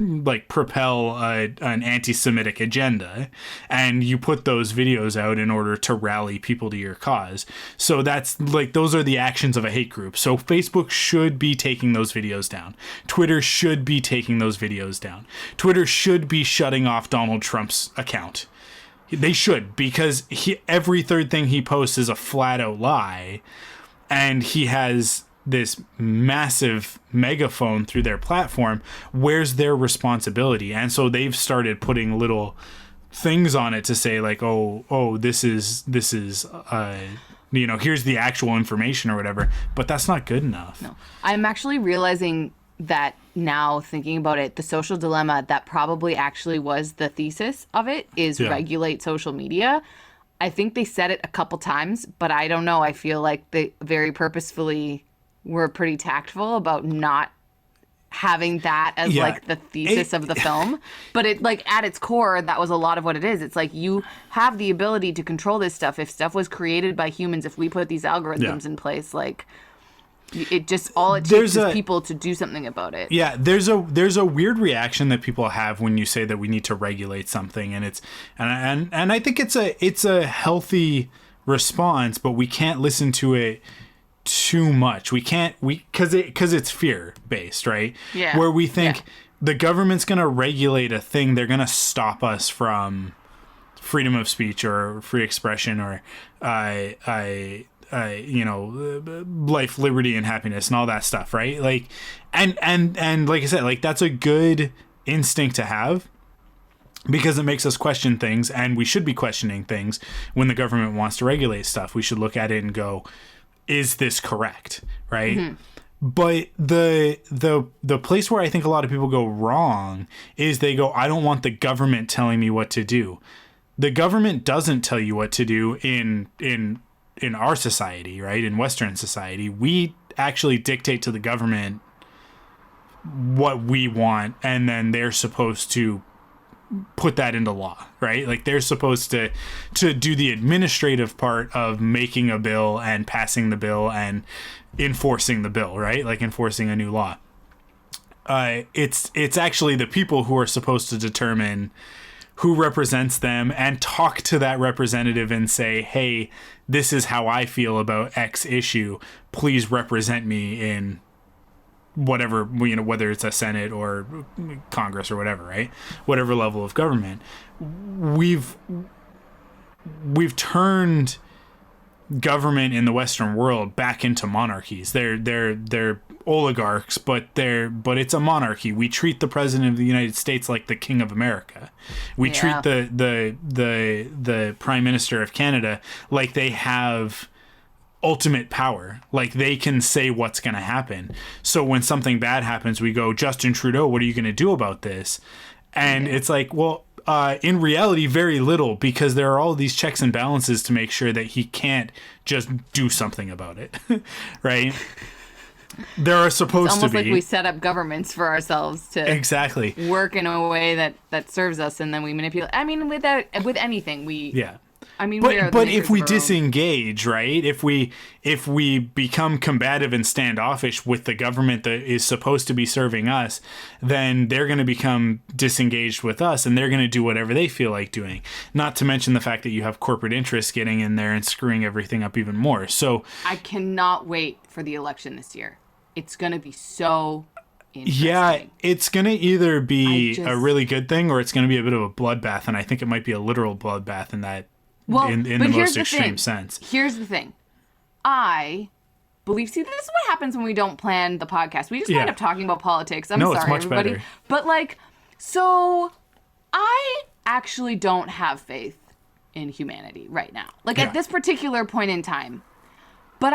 like propel an anti-Semitic agenda, and you put those videos out in order to rally people to your cause. So that's like, those are the actions of a hate group. So Facebook should be taking those videos down. Twitter should be taking those videos down. Twitter should be shutting off Donald Trump's account. They should, because every third thing he posts is a flat out lie, and he has this massive megaphone through their platform. Where's their responsibility? And so they've started putting little things on it to say like, oh, this is here's the actual information or whatever, but that's not good enough. No, I'm actually realizing that now, thinking about it, the social dilemma that probably actually was the thesis of it is regulate social media. I think they said it a couple times, but I don't know. I feel like they very purposefully were pretty tactful about not having that as like the thesis of the film. But it, like, at its core, that was a lot of what it is. It's like, you have the ability to control this stuff. If stuff was created by humans, if we put these algorithms in place, like, It just all it takes is people to do something about it. Yeah, there's a weird reaction that people have when you say that we need to regulate something, and I think it's a healthy response, but we can't listen to it too much. Because it's fear based, right? Yeah. Where we think the government's going to regulate a thing, they're going to stop us from freedom of speech or free expression or life, liberty, and happiness and all that stuff, right? Like, and like I said, like that's a good instinct to have because it makes us question things, and we should be questioning things when the government wants to regulate stuff. We should look at it and go, is this correct, right? Mm-hmm. But the place where I think a lot of people go wrong is they go, I don't want the government telling me what to do. The government doesn't tell you what to do in our society, right? In Western society, we actually dictate to the government what we want, and then they're supposed to put that into law, right? Like they're supposed to do the administrative part of making a bill and passing the bill and enforcing the bill, right? Like enforcing a new law. It's actually the people who are supposed to determine who represents them and talk to that representative and say, hey, this is how I feel about X issue. Please represent me in whatever, whether it's a Senate or Congress or whatever, right? Whatever level of government. We've turned government in the Western world back into monarchies. They're oligarchs, but it's a monarchy. We treat the president of the United States like the King of America. We treat the Prime Minister of Canada like they have ultimate power, like they can say what's going to happen. So when something bad happens, we go, Justin Trudeau, what are you going to do about this? And it's like, well, in reality, very little, because there are all these checks and balances to make sure that he can't just do something about it, right? There are supposed to be. It's almost like we set up governments for ourselves to work in a way that serves us, and then we manipulate. I mean, with anything, but if we disengage, right? If we become combative and standoffish with the government that is supposed to be serving us, then they're going to become disengaged with us, and they're going to do whatever they feel like doing. Not to mention the fact that you have corporate interests getting in there and screwing everything up even more. So I cannot wait for the election this year. It's going to be so interesting. Yeah, it's going to either be a really good thing or it's going to be a bit of a bloodbath, and I think it might be a literal bloodbath in that. Well, in the most extreme sense. Here's the thing. I believe, this is what happens when we don't plan the podcast. We just wind up talking about politics. I'm sorry, everybody. Better. But so I actually don't have faith in humanity right now. At this particular point in time. But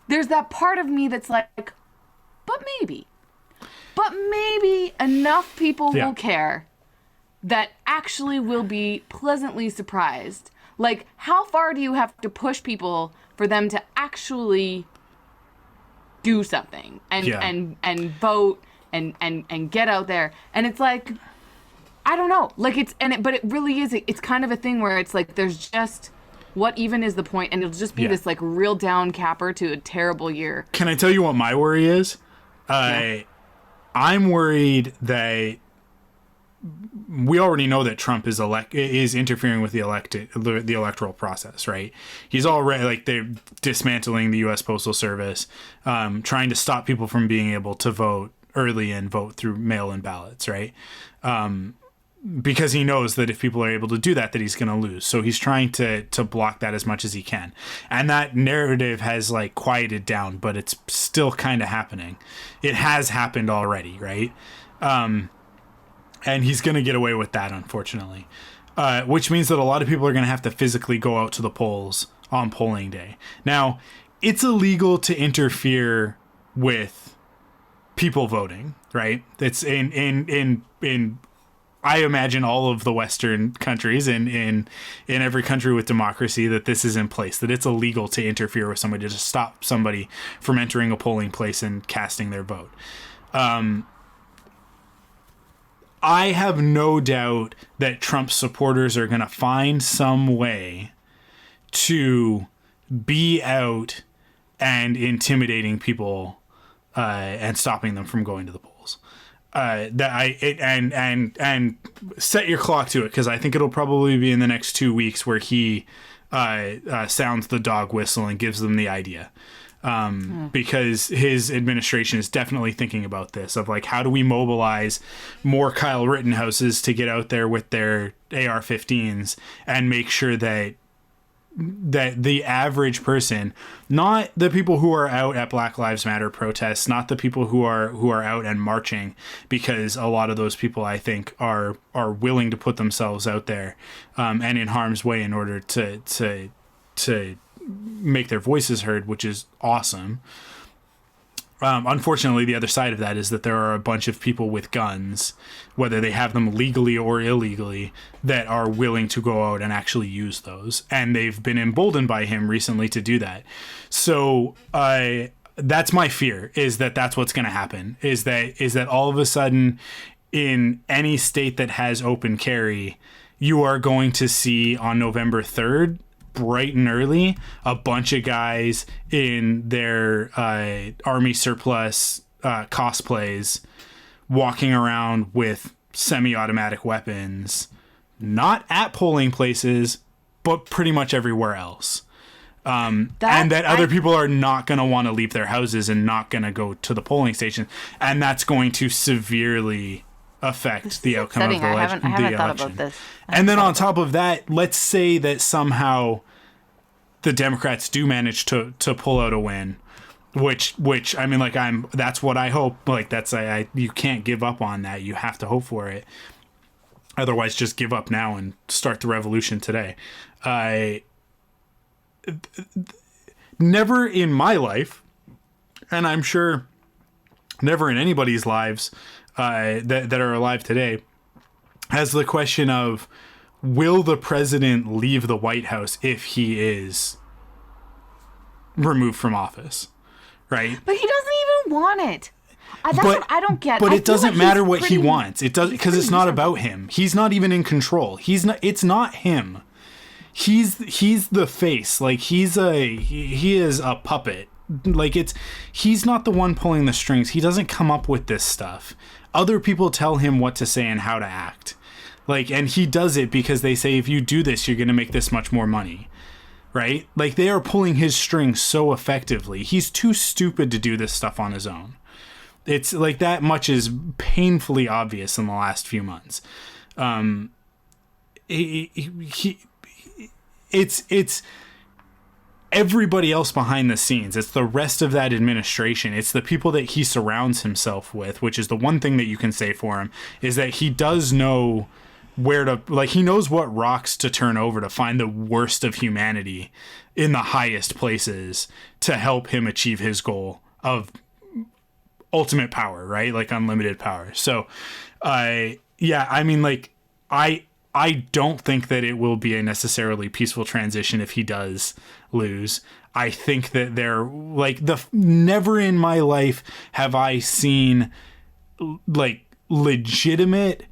there's that part of me that's like, but maybe enough people will care that actually will be pleasantly surprised. How far do you have to push people for them to actually do something and vote and get out there? And it's like, I don't know. But it really is. It's kind of a thing where it's like there's just what even is the point, and it'll just be this real down capper to a terrible year. Can I tell you what my worry is? I'm worried that we already know that Trump is interfering with the electoral process, right? He's already they're dismantling the U.S. Postal Service, trying to stop people from being able to vote early and vote through mail-in ballots, right? Because he knows that if people are able to do that, that he's going to lose. So he's trying to block that as much as he can. And that narrative has quieted down, but it's still kind of happening. It has happened already, right? And he's going to get away with that, unfortunately. Which means that a lot of people are going to have to physically go out to the polls on polling day. Now, it's illegal to interfere with people voting, right? It's in I imagine all of the Western countries in every country with democracy that this is in place, that it's illegal to interfere with somebody, to stop somebody from entering a polling place and casting their vote. I have no doubt that Trump supporters are going to find some way to be out and intimidating people and stopping them from going to the polls. And set your clock to it, because I think it'll probably be in the next 2 weeks where he sounds the dog whistle and gives them the idea. Because his administration is definitely thinking about this, of like, how do we mobilize more Kyle Rittenhouses to get out there with their AR-15s and make sure that the average person, not the people who are out at Black Lives Matter protests, not the people who are out and marching, because a lot of those people, I think, are willing to put themselves out there and in harm's way in order to make their voices heard, which is awesome. Unfortunately, the other side of that is that there are a bunch of people with guns, whether they have them legally or illegally, that are willing to go out and actually use those. And they've been emboldened by him recently to do that. So that's my fear, is that that's what's going to happen, is that all of a sudden in any state that has open carry, you are going to see on November 3rd, bright and early, a bunch of guys in their army surplus cosplays walking around with semi-automatic weapons, not at polling places, but pretty much everywhere else. And that other people are not going to want to leave their houses and not going to go to the polling station. And that's going to severely affect the outcome of the election. I haven't thought about this. And then on top of that, let's say that somehow the Democrats do manage to pull out a win, which I mean, like, that's what I hope. Like, you can't give up on that. You have to hope for it. Otherwise, just give up now and start the revolution today. Never in my life, and I'm sure never in anybody's lives that are alive today, has the question of, will the president leave the White House if he is removed from office? Right? But he doesn't even want it. That's what I don't get. But it doesn't matter what he wants. It does, because it's not about him. He's not even in control. It's not him. He's the face. Like, he is a puppet. Like, he's not the one pulling the strings. He doesn't come up with this stuff. Other people tell him what to say and how to act. Like, and he does it because they say, if you do this, you're going to make this much more money. Right? Like, they are pulling his strings so effectively. He's too stupid to do this stuff on his own. It's like, that much is painfully obvious in the last few months. It's everybody else behind the scenes. It's the rest of that administration. It's the people that he surrounds himself with, which is the one thing that you can say for him, is that he does know where to, like, he knows what rocks to turn over to find the worst of humanity in the highest places to help him achieve his goal of ultimate power, right? Like, unlimited power. So, yeah, I mean, like, I don't think that it will be a necessarily peaceful transition if he does lose. I think that they're like, never in my life have I seen like legitimate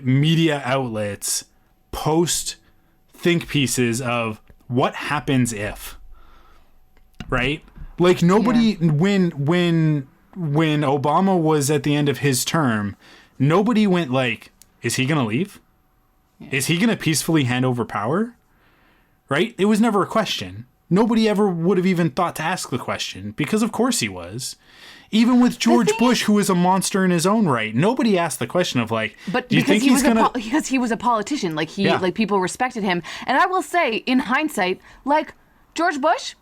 media outlets post think pieces of what happens if, right? Like, nobody, when Obama was at the end of his term, nobody went like, is he going to leave? Yeah. Is he going to peacefully hand over power? Right? It was never a question. Nobody ever would have even thought to ask the question, because of course he was. Even with George Bush, who is a monster in his own right, nobody asked the question of, like, but do you think he's going to... Because he was a politician. Like, like, people respected him. And I will say, in hindsight, like, George Bush,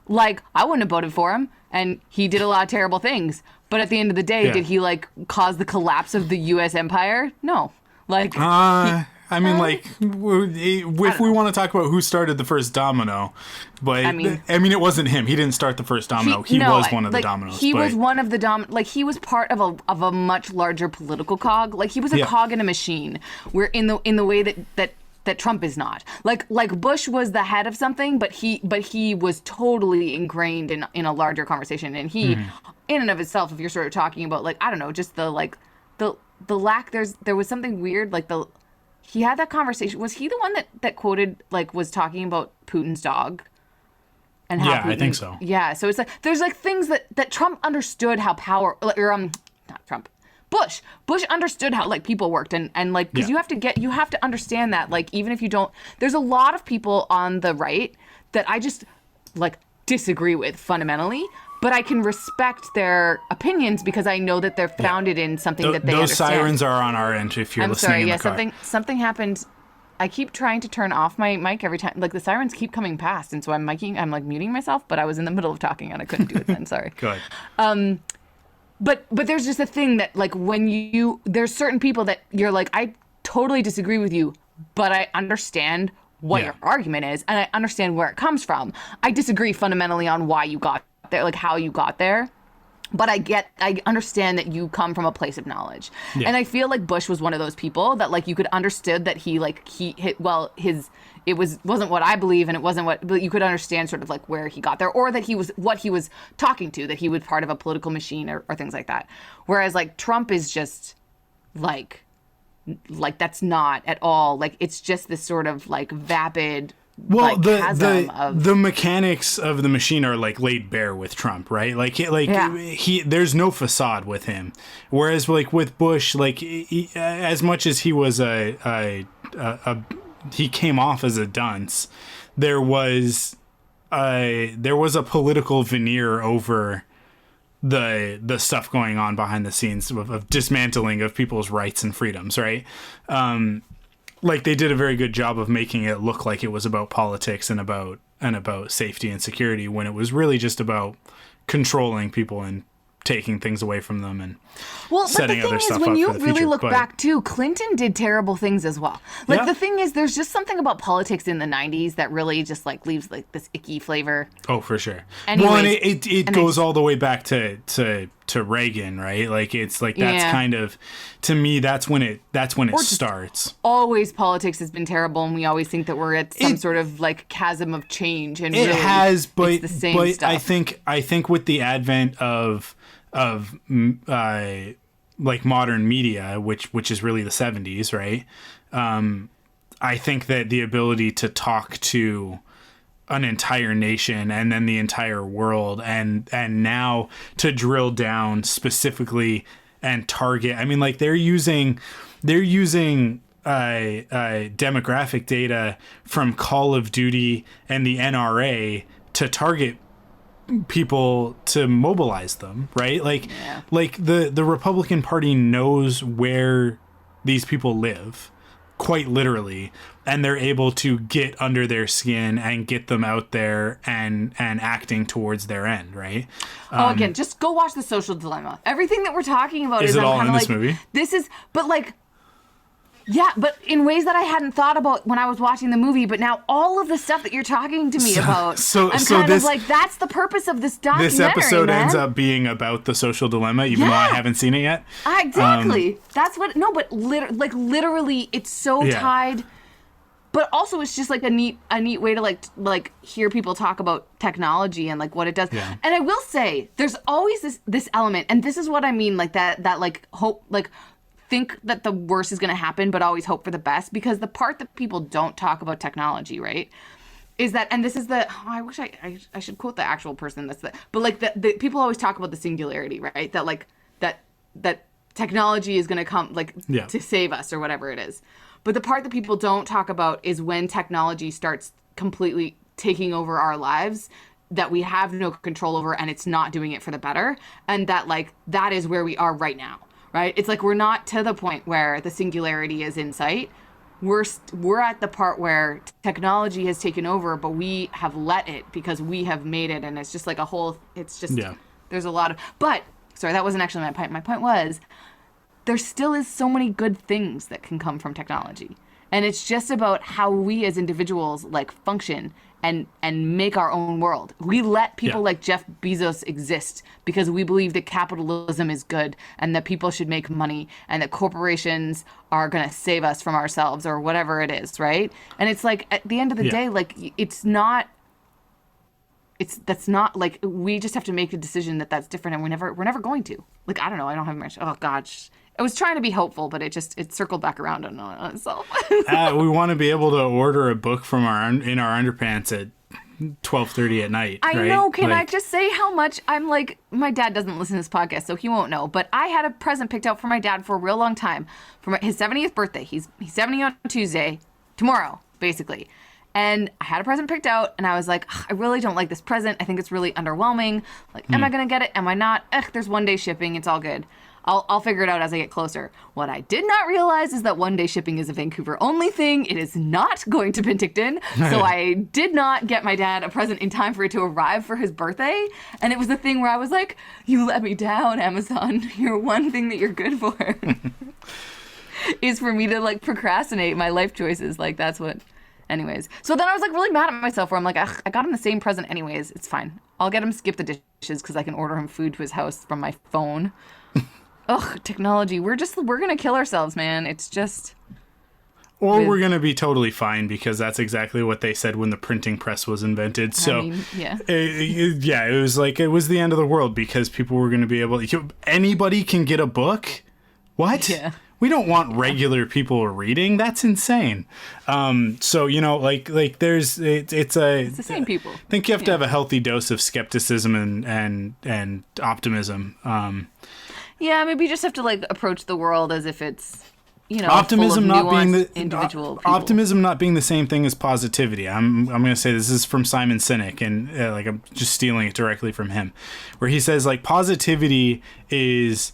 like, I wouldn't have voted for him. And he did a lot of terrible things. But at the end of the day, did he, like, cause the collapse of the U.S. empire? No. Like, I mean, like, if we want to talk about who started the first domino, but I mean, it wasn't him. He didn't start the first domino. He was one of the dominoes. He was one of the like, he was part of a much larger political cog. Like, he was a cog in a machine. Where in the way that Trump is not. Like Bush was the head of something, but he was totally ingrained in a larger conversation. And he, in and of itself, if you're sort of talking about, like, I don't know, just the lack, there was something weird, like, he had that conversation. Was he the one that quoted, like, was talking about Putin's dog? and how Yeah, I Putin- think so. Yeah, so it's like there's like things that Trump understood how power, or not Trump, Bush understood how like people worked, and like because Yeah. you have to understand that like even if you don't, there's a lot of people on the right that I just like disagree with fundamentally, but I can respect their opinions because I know that they're founded in something that they Those understand. sirens are on our end if you're I'm listening sorry, in yeah, the car. something happened. I keep trying to turn off my mic every time. Like the sirens keep coming past, and so I'm like muting myself, but I was in the middle of talking and I couldn't do it then. Sorry. Go ahead. But there's just a thing that like when there's certain people that you're like, I totally disagree with you, but I understand what your argument is and I understand where it comes from. I disagree fundamentally on why you got there, like how you got there. But I understand that you come from a place of knowledge. Yeah. And I feel like Bush was one of those people that like you could understood that it wasn't what I believe and it wasn't but you could understand sort of like where he got there, or that he was what he was talking to, that he was part of a political machine or things like that. Whereas like Trump is just like that's not at all, like it's just this sort of like vapid Well, chasm of the mechanics of the machine are like laid bare with Trump, right? There's no facade with him. Whereas like with Bush, like as much as he was he came off as a dunce, there was a political veneer over the stuff going on behind the scenes of dismantling of people's rights and freedoms, right? Like they did a very good job of making it look like it was about politics and about safety and security, when it was really just about controlling people and taking things away from them and setting other stuff up for the future. When you really look back too, Clinton did terrible things as well. Like the thing is, there's just something about politics in the 90s that really just like leaves like this icky flavor. Oh, for sure. Anyways, well, and it goes all the way back to Reagan, right? Like it's like that's kind of, to me, that's when it starts. Always politics has been terrible, and we always think that we're at some sort of like chasm of change, and it really has, but it's the same stuff. I think with the advent of like modern media, which is really the 70s, right? I think that the ability to talk to an entire nation and then the entire world and now to drill down specifically and target, I mean, like they're using demographic data from Call of Duty and the NRA to target people to mobilize them, right? Like the Republican Party knows where these people live, quite literally, and they're able to get under their skin and get them out there and acting towards their end, right? Again, just go watch The Social Dilemma. Everything that we're talking about is it all in this like, movie? This is, but like, yeah, but in ways that I hadn't thought about when I was watching the movie. But now all of the stuff that you're talking to me about, I'm kind of like, that's the purpose of this documentary. This episode ends up being about The Social Dilemma, even though I haven't seen it yet. Exactly. That's what. No, but literally, it's so tied. But also, it's just like a neat way to like hear people talk about technology and like what it does. Yeah. And I will say, there's always this element, and this is what I mean, like that like hope, like think that the worst is going to happen, but always hope for the best. Because the part that people don't talk about technology, right, is that, and this is I wish I should quote the actual person but like the people always talk about the singularity, right? That like that technology is going to come like to save us or whatever it is. But the part that people don't talk about is when technology starts completely taking over our lives that we have no control over, and it's not doing it for the better. And that like, that is where we are right now. Right? It's like we're not to the point where the singularity is in sight. We're at the part where technology has taken over, but we have let it because we have made it, and it's just like a whole. It's just there's a lot of. But sorry, that wasn't actually my point. My point was there still is so many good things that can come from technology, and it's just about how we as individuals like function and make our own world. We let people like Jeff Bezos exist because we believe that capitalism is good and that people should make money and that corporations are going to save us from ourselves or whatever it is, right? And it's like, at the end of the day, like, that's not like, we just have to make a decision that that's different, and we're never going to. Like, I don't know, I don't have much, oh gosh. I was trying to be hopeful, but it circled back around on itself. We want to be able to order a book from in our underpants at 12:30 at night. I right? know. Can I Like, just say how much I'm like, my dad doesn't listen to this podcast, so he won't know. But I had a present picked out for my dad for a real long time for his 70th birthday. He's 70 on Tuesday, tomorrow, basically. And I had a present picked out, and I was like, I really don't like this present. I think it's really underwhelming. Like, am I going to get it? Am I not? There's 1 day shipping. It's all good. I'll figure it out as I get closer. What I did not realize is that 1 day shipping is a Vancouver only thing. It is not going to Penticton. So I did not get my dad a present in time for it to arrive for his birthday. And it was the thing where I was like, you let me down, Amazon. Your one thing that you're good for is for me to like procrastinate my life choices. Like that's what... Anyways. So then I was like really mad at myself where I'm like, ugh, I got him the same present anyways. It's fine. I'll get him skip the dishes because I can order him food to his house from my phone. Ugh, technology. We're going to kill ourselves, man. It's just... Or we're going to be totally fine because that's exactly what they said when the printing press was invented. So, I mean, yeah. It was like, it was the end of the world because people were going to be able to... Anybody can get a book? What? Yeah. We don't want regular people reading. That's insane. So, you know, like there's... It's the same people. I think you have to have a healthy dose of skepticism and optimism. Yeah, maybe you just have to like approach the world as if it's, you know, optimism full of not being nuanced the individual people. optimism not being the same thing as positivity. I'm going to say this is from Simon Sinek, and like I'm just stealing it directly from him, where he says like positivity is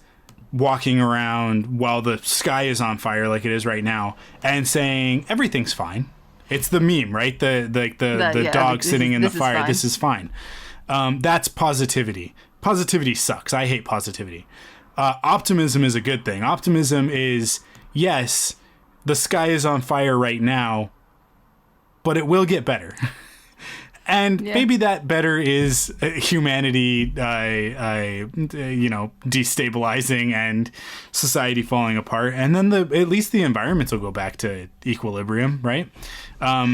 walking around while the sky is on fire like it is right now and saying everything's fine. It's the meme, right? The dog sitting in the fire. This is fine. That's positivity. Positivity sucks. I hate positivity. Optimism is a good thing. Optimism is, yes, the sky is on fire right now, but it will get better. And maybe that better is humanity, destabilizing and society falling apart. And then at least the environments will go back to equilibrium, right? I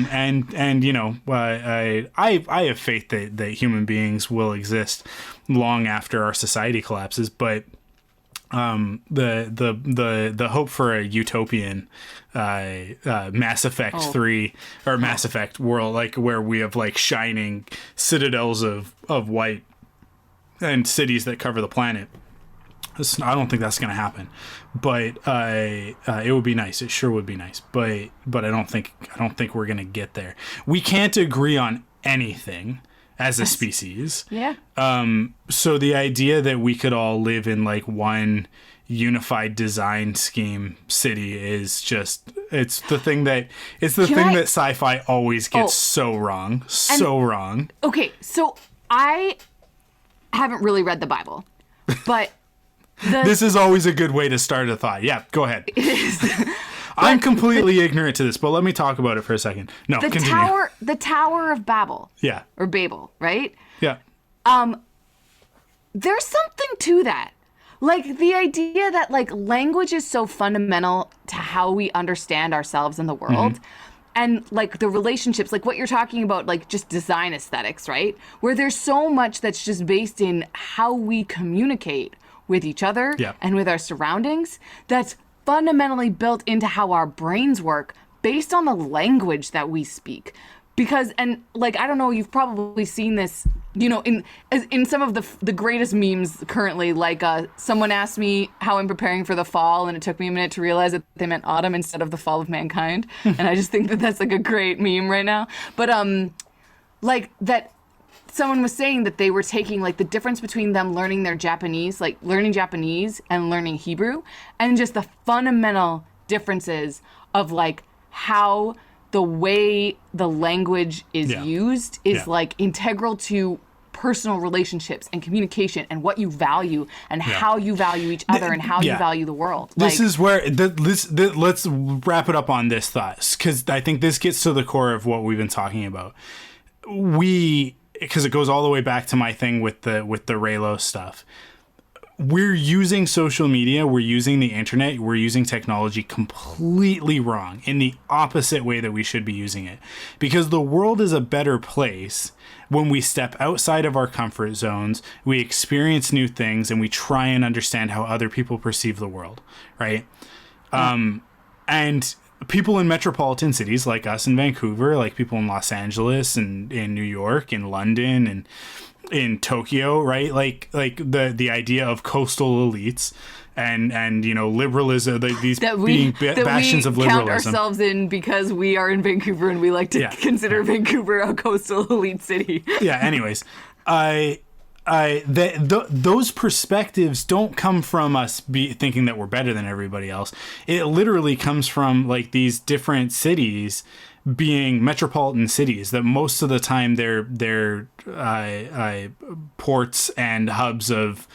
have faith that human beings will exist long after our society collapses, but the hope for a utopian Mass Effect 3 or Mass Effect world, like where we have like shining citadels of white and cities that cover the planet. I don't think that's going to happen, but it would be nice. It sure would be nice, but I don't think we're going to get there. We can't agree on anything as a species. Yeah. So the idea that we could all live in like one unified design scheme city is just, it's the thing that sci-fi always gets so wrong. Wrong. Okay, so I haven't really read the Bible, but this is always a good way to start a thought. Yeah, go ahead. It is. I'm completely ignorant to this, but let me talk about it for a second. No, continue. The Tower of Babel. Yeah. Or Babel, right? Yeah. There's something to that. Like the idea that like language is so fundamental to how we understand ourselves in the world. Mm-hmm. And like the relationships, like what you're talking about, like just design aesthetics, right? Where there's so much that's just based in how we communicate with each other and with our surroundings. That's fundamentally built into how our brains work based on the language that we speak. Because, and like, I don't know, you've probably seen this, you know, in some of the greatest memes currently, like someone asked me how I'm preparing for the fall, and it took me a minute to realize that they meant autumn instead of the fall of mankind. And I just think that that's like a great meme right now. But like that someone was saying that they were taking like the difference between them learning their Japanese, like learning Japanese and learning Hebrew, and just the fundamental differences of like how the way the language is used is like integral to personal relationships and communication and what you value and how you value each other and how you value the world. This is where let's wrap it up on this thought, because I think this gets to the core of what we've been talking about. Because it goes all the way back to my thing with the Raylo stuff. We're using social media, we're using the internet, we're using technology completely wrong, in the opposite way that we should be using it. Because the world is a better place when we step outside of our comfort zones, we experience new things, and we try and understand how other people perceive the world, right? And people in metropolitan cities like us in Vancouver, like people in Los Angeles and in New York and London and in Tokyo, right? Like the idea of coastal elites and liberalism, these being bastions of liberalism. Count ourselves in because we are in Vancouver and we like to consider Vancouver a coastal elite city. Yeah. Anyways, those perspectives don't come from us thinking that we're better than everybody else. It literally comes from like these different cities being metropolitan cities that most of the time they're ports and hubs of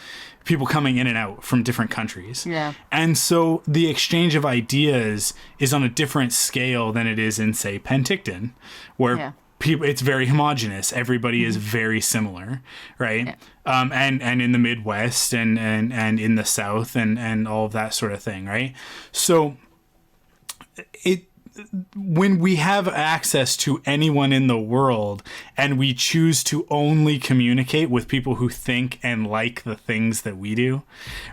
people coming in and out from different countries. Yeah. And so the exchange of ideas is on a different scale than it is in, say, Penticton, where it's very homogenous. Everybody is very similar, right? Yeah. And in the Midwest and in the South and all of that sort of thing, right? So when we have access to anyone in the world and we choose to only communicate with people who think and like the things that we do,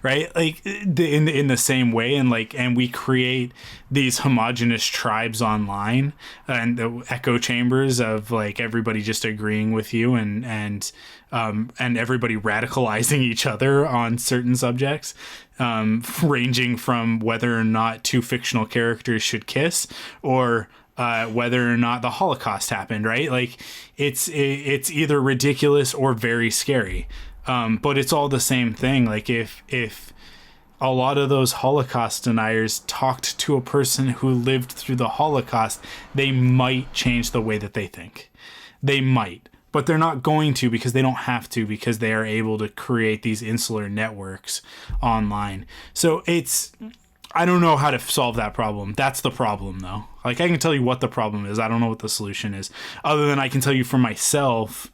right? Like in the same way, and we create these homogenous tribes online and the echo chambers of like everybody just agreeing with you and everybody radicalizing each other on certain subjects. Ranging from whether or not two fictional characters should kiss or whether or not the Holocaust happened, right? Like it's either ridiculous or very scary. But it's all the same thing. Like if a lot of those Holocaust deniers talked to a person who lived through the Holocaust, they might change the way that they think. They might. But they're not going to because they don't have to, because they are able to create these insular networks online. So I don't know how to solve that problem. That's the problem, though. Like, I can tell you what the problem is. I don't know what the solution is. Other than I can tell you for myself,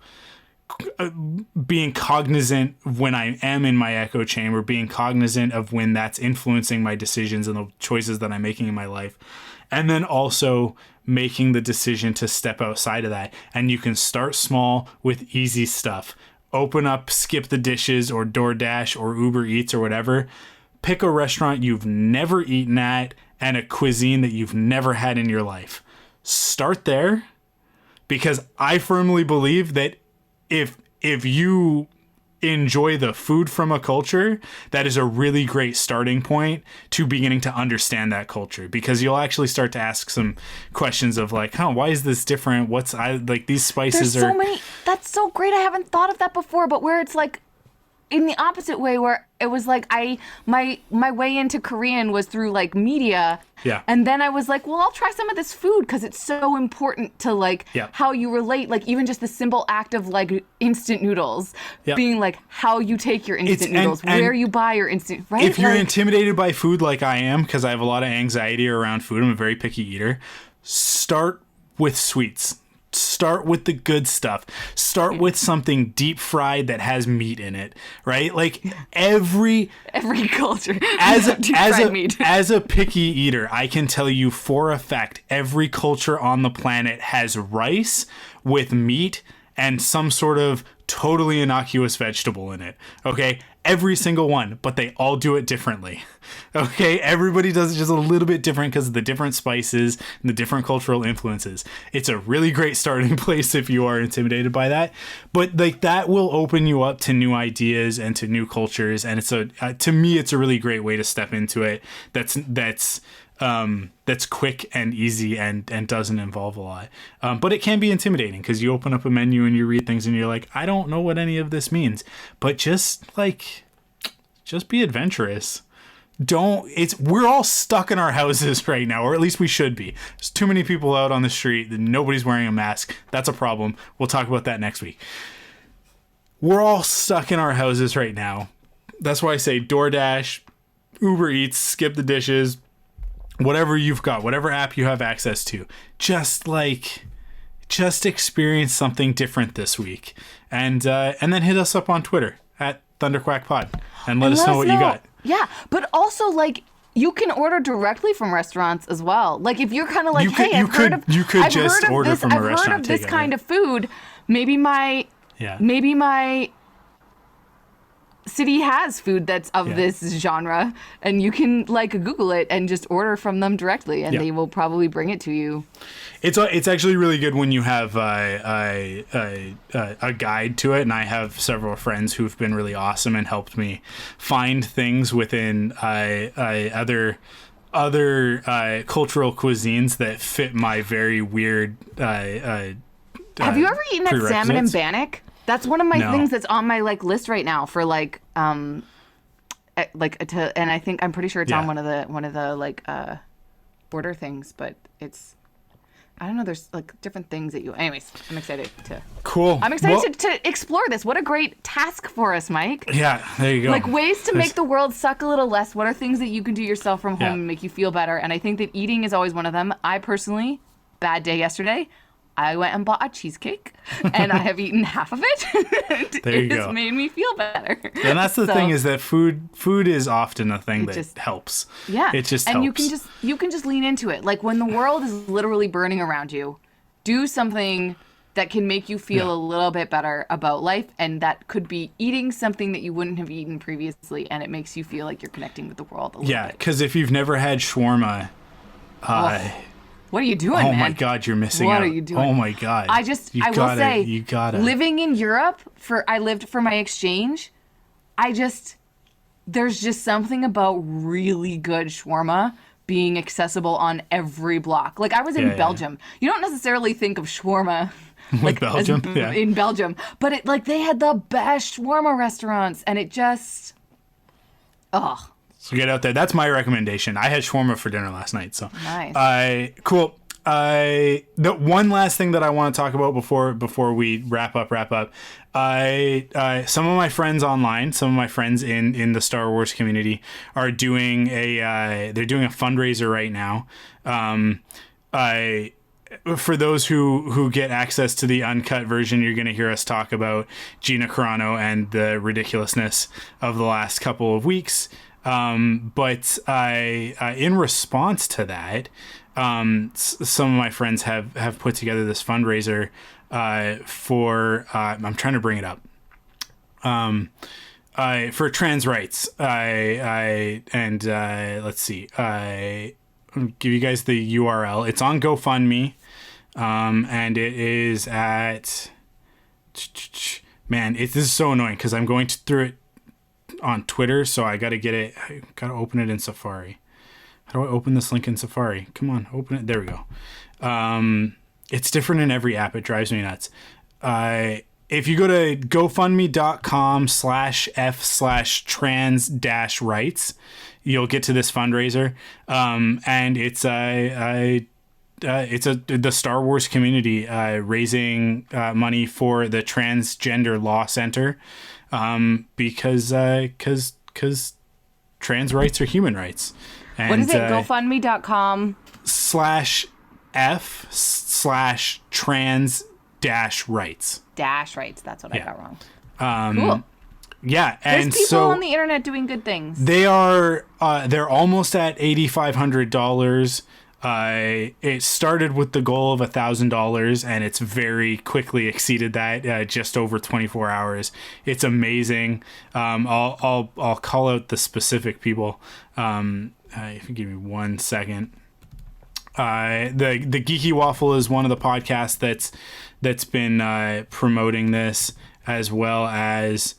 being cognizant when I am in my echo chamber, being cognizant of when that's influencing my decisions and the choices that I'm making in my life. And then also making the decision to step outside of that. And you can start small with easy stuff. Open up Skip the Dishes or DoorDash or Uber Eats or whatever. Pick a restaurant you've never eaten at and a cuisine that you've never had in your life. Start there, because I firmly believe that if you enjoy the food from a culture, that is a really great starting point to beginning to understand that culture, because you'll actually start to ask some questions of like, why is this different? These spices There's so many. That's so great. I haven't thought of that before, but where it's like in the opposite way, where it was like my way into Korean was through like media. Yeah. And then I was like, well, I'll try some of this food because it's so important to like how you relate, like even just the simple act of like instant noodles being like how you take your instant noodles, where you buy your instant, right? If you're intimidated by food like I am, because I have a lot of anxiety around food, I'm a very picky eater, start with sweets. Start with the good stuff. Start with something deep fried that has meat in it, right? Like every culture as a picky eater, I can tell you for a fact every culture on the planet has rice with meat and some sort of totally innocuous vegetable in it. Okay? Every single one, but they all do it differently. Okay? Everybody does it just a little bit different because of the different spices and the different cultural influences. It's a really great starting place if you are intimidated by that. But like that will open you up to new ideas and to new cultures, and it's to me it's a really great way to step into it. That's quick and easy and doesn't involve a lot. But it can be intimidating because you open up a menu and you read things and you're like, I don't know what any of this means. But just be adventurous. We're all stuck in our houses right now, or at least we should be. There's too many people out on the street. Nobody's wearing a mask. That's a problem. We'll talk about that next week. We're all stuck in our houses right now. That's why I say DoorDash, Uber Eats, Skip the Dishes, whatever you've got, whatever app you have access to, just experience something different this week, and then hit us up on Twitter at ThunderQuackPod and let us know what you got. Yeah, but also like you can order directly from restaurants as well. Like if you're kind of like, I've heard of this kind of food. Maybe my city has food that's of this genre, and you can like Google it and just order from them directly, and they will probably bring it to you. It's actually really good when you have a guide to it, and I have several friends who've been really awesome and helped me find things within other cultural cuisines that fit my very weird. Have you ever eaten at Salmon and Bannock? That's one of my things that's on my like list right now for like and I'm pretty sure it's on one of the like border things, but it's I don't know. There's like different things that you. Anyways, I'm excited to. Cool. I'm excited to explore this. What a great task for us, Mike. Yeah, there you go. Like ways to make the world suck a little less. What are things that you can do yourself from home and make you feel better? And I think that eating is always one of them. I personally, bad day yesterday. I went and bought a cheesecake, and I have eaten half of it. There you go. It has made me feel better. And that's the thing is that food is often a thing that just helps. Yeah, it just and helps. you can just lean into it. Like when the world is literally burning around you, do something that can make you feel a little bit better about life, and that could be eating something that you wouldn't have eaten previously, and it makes you feel like you're connecting with the world a little bit. Yeah, because if you've never had shawarma, what are you doing, man? Oh my God, you're missing out. What are you doing? Oh my God. I will say, you gotta. Living in Europe, I lived for my exchange, there's just something about really good shawarma being accessible on every block. Like I was in Belgium. You don't necessarily think of shawarma like Belgium? In Belgium, but it like they had the best shawarma restaurants, and it just, So get out there. That's my recommendation. I had shawarma for dinner last night. So nice. Cool. The one last thing that I want to talk about before we wrap up. Some of my friends online, some of my friends in the Star Wars community are doing they're doing a fundraiser right now. For those who get access to the uncut version, you're going to hear us talk about Gina Carano and the ridiculousness of the last couple of weeks. But in response to that, some of my friends have put together this fundraiser for I'm trying to bring it up for trans rights. Let's see. I'll give you guys the URL. It's on GoFundMe, and it is at this is so annoying because I'm going through it on Twitter, so I gotta open it in Safari. How do I open this link in Safari? Come on, open it. There we go. It's different in every app. It drives me nuts. If you go to gofundme.com/f/trans-rights, you'll get to this fundraiser. And it's the Star Wars community raising money for the Transgender Law Center. Because trans rights are human rights. And, what is it? GoFundMe.com/f/trans-rights. -rights. That's what I got wrong. Cool. Yeah, and there's people on the internet doing good things. They are. They're almost at $8,500. It started with the goal of $1,000, and it's very quickly exceeded that. Just over 24 hours. It's amazing. I'll call out the specific people. If you give me 1 second. The Geeky Waffle is one of the podcasts that's been promoting this, as well as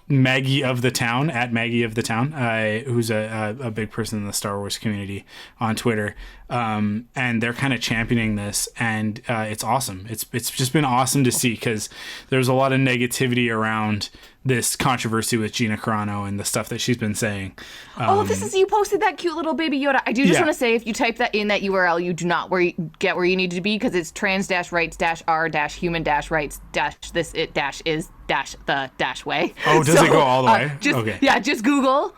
Maggie of the Town, at Maggie of the Town, who's a big person in the Star Wars community on Twitter. And they're kind of championing this, and it's awesome. It's just been awesome to see, because there's a lot of negativity around this controversy with Gina Carano and the stuff that she's been saying. You posted that cute little baby Yoda. I do just want to say, if you type that in that URL, you do not get where you need to be, because it's trans-rights-r-human-rights-this-it-is-the-way. Oh, does it go all the way? Okay. Yeah, just Google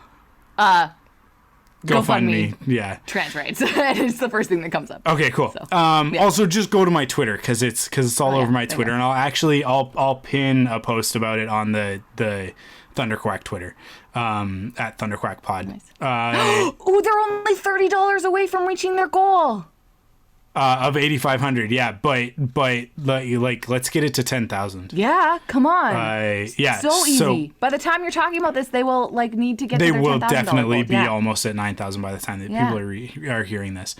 GoFundMe. Yeah. Trans rights. It's the first thing that comes up. Okay, cool. So, Also, just go to my Twitter, because it's all over my Twitter, and I'll pin a post about it on the Thunderquack Twitter, at Thunderquack Pod. Nice. They're only $30 away from reaching their goal. Of 8,500, yeah, but like let's get it to 10,000. Yeah, come on. Yeah, so easy. By the time you're talking about this, they will like need to get. They to their will $10,000 definitely goal. be Yeah. almost at 9,000 by the time that Yeah. people are hearing this.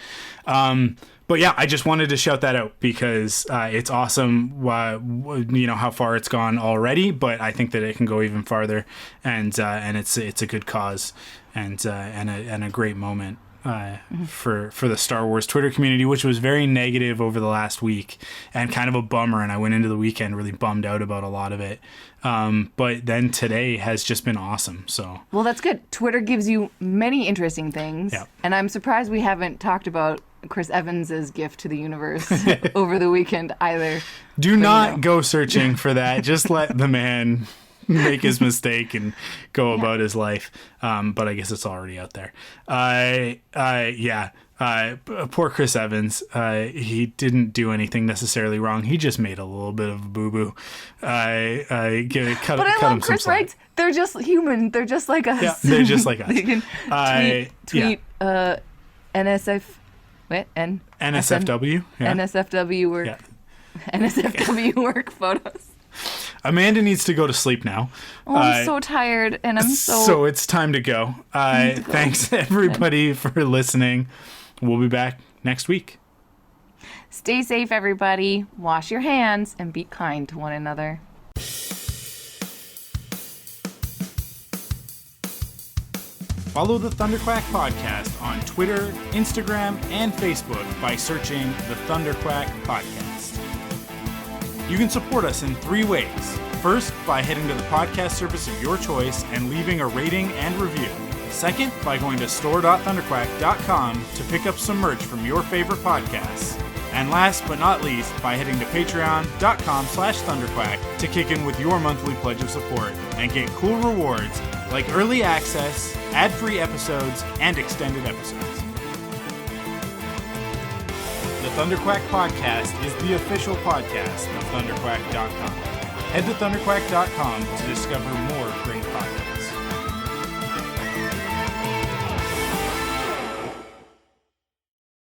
But yeah, I just wanted to shout that out because it's awesome. How far it's gone already, but I think that it can go even farther, and it's a good cause and a great moment. For the Star Wars Twitter community, which was very negative over the last week and kind of a bummer, and I went into the weekend really bummed out about a lot of it. But then today has just been awesome. So Well, that's good. Twitter gives you many interesting things, Yeah. and I'm surprised we haven't talked about Chris Evans's gift to the universe over the weekend either. do not go searching for that. Just let the man make his mistake and go about his life. But I guess it's already out there. Poor Chris Evans. He didn't do anything necessarily wrong. He just made a little bit of a boo-boo. But I love Chris writes, they're just human. They're just like us. Yeah, they're just like us. They can tweet NSFW. Yeah. NSFW work. Yeah. NSFW work photos. Amanda needs to go to sleep now. Oh, I'm so tired, and I'm So it's time to go. Thanks everybody for listening. We'll be back next week. Stay safe, everybody. Wash your hands and be kind to one another. Follow the Thunderquack Podcast on Twitter, Instagram, and Facebook by searching the Thunderquack Podcast. You can support us in 3 ways. First, by heading to the podcast service of your choice and leaving a rating and review. Second, by going to store.thunderquack.com to pick up some merch from your favorite podcasts. And last but not least, by heading to patreon.com/thunderquack to kick in with your monthly pledge of support and get cool rewards like early access, ad-free episodes, and extended episodes. The Thunderquack Podcast is the official podcast of thunderquack.com. Head to thunderquack.com to discover more great podcasts.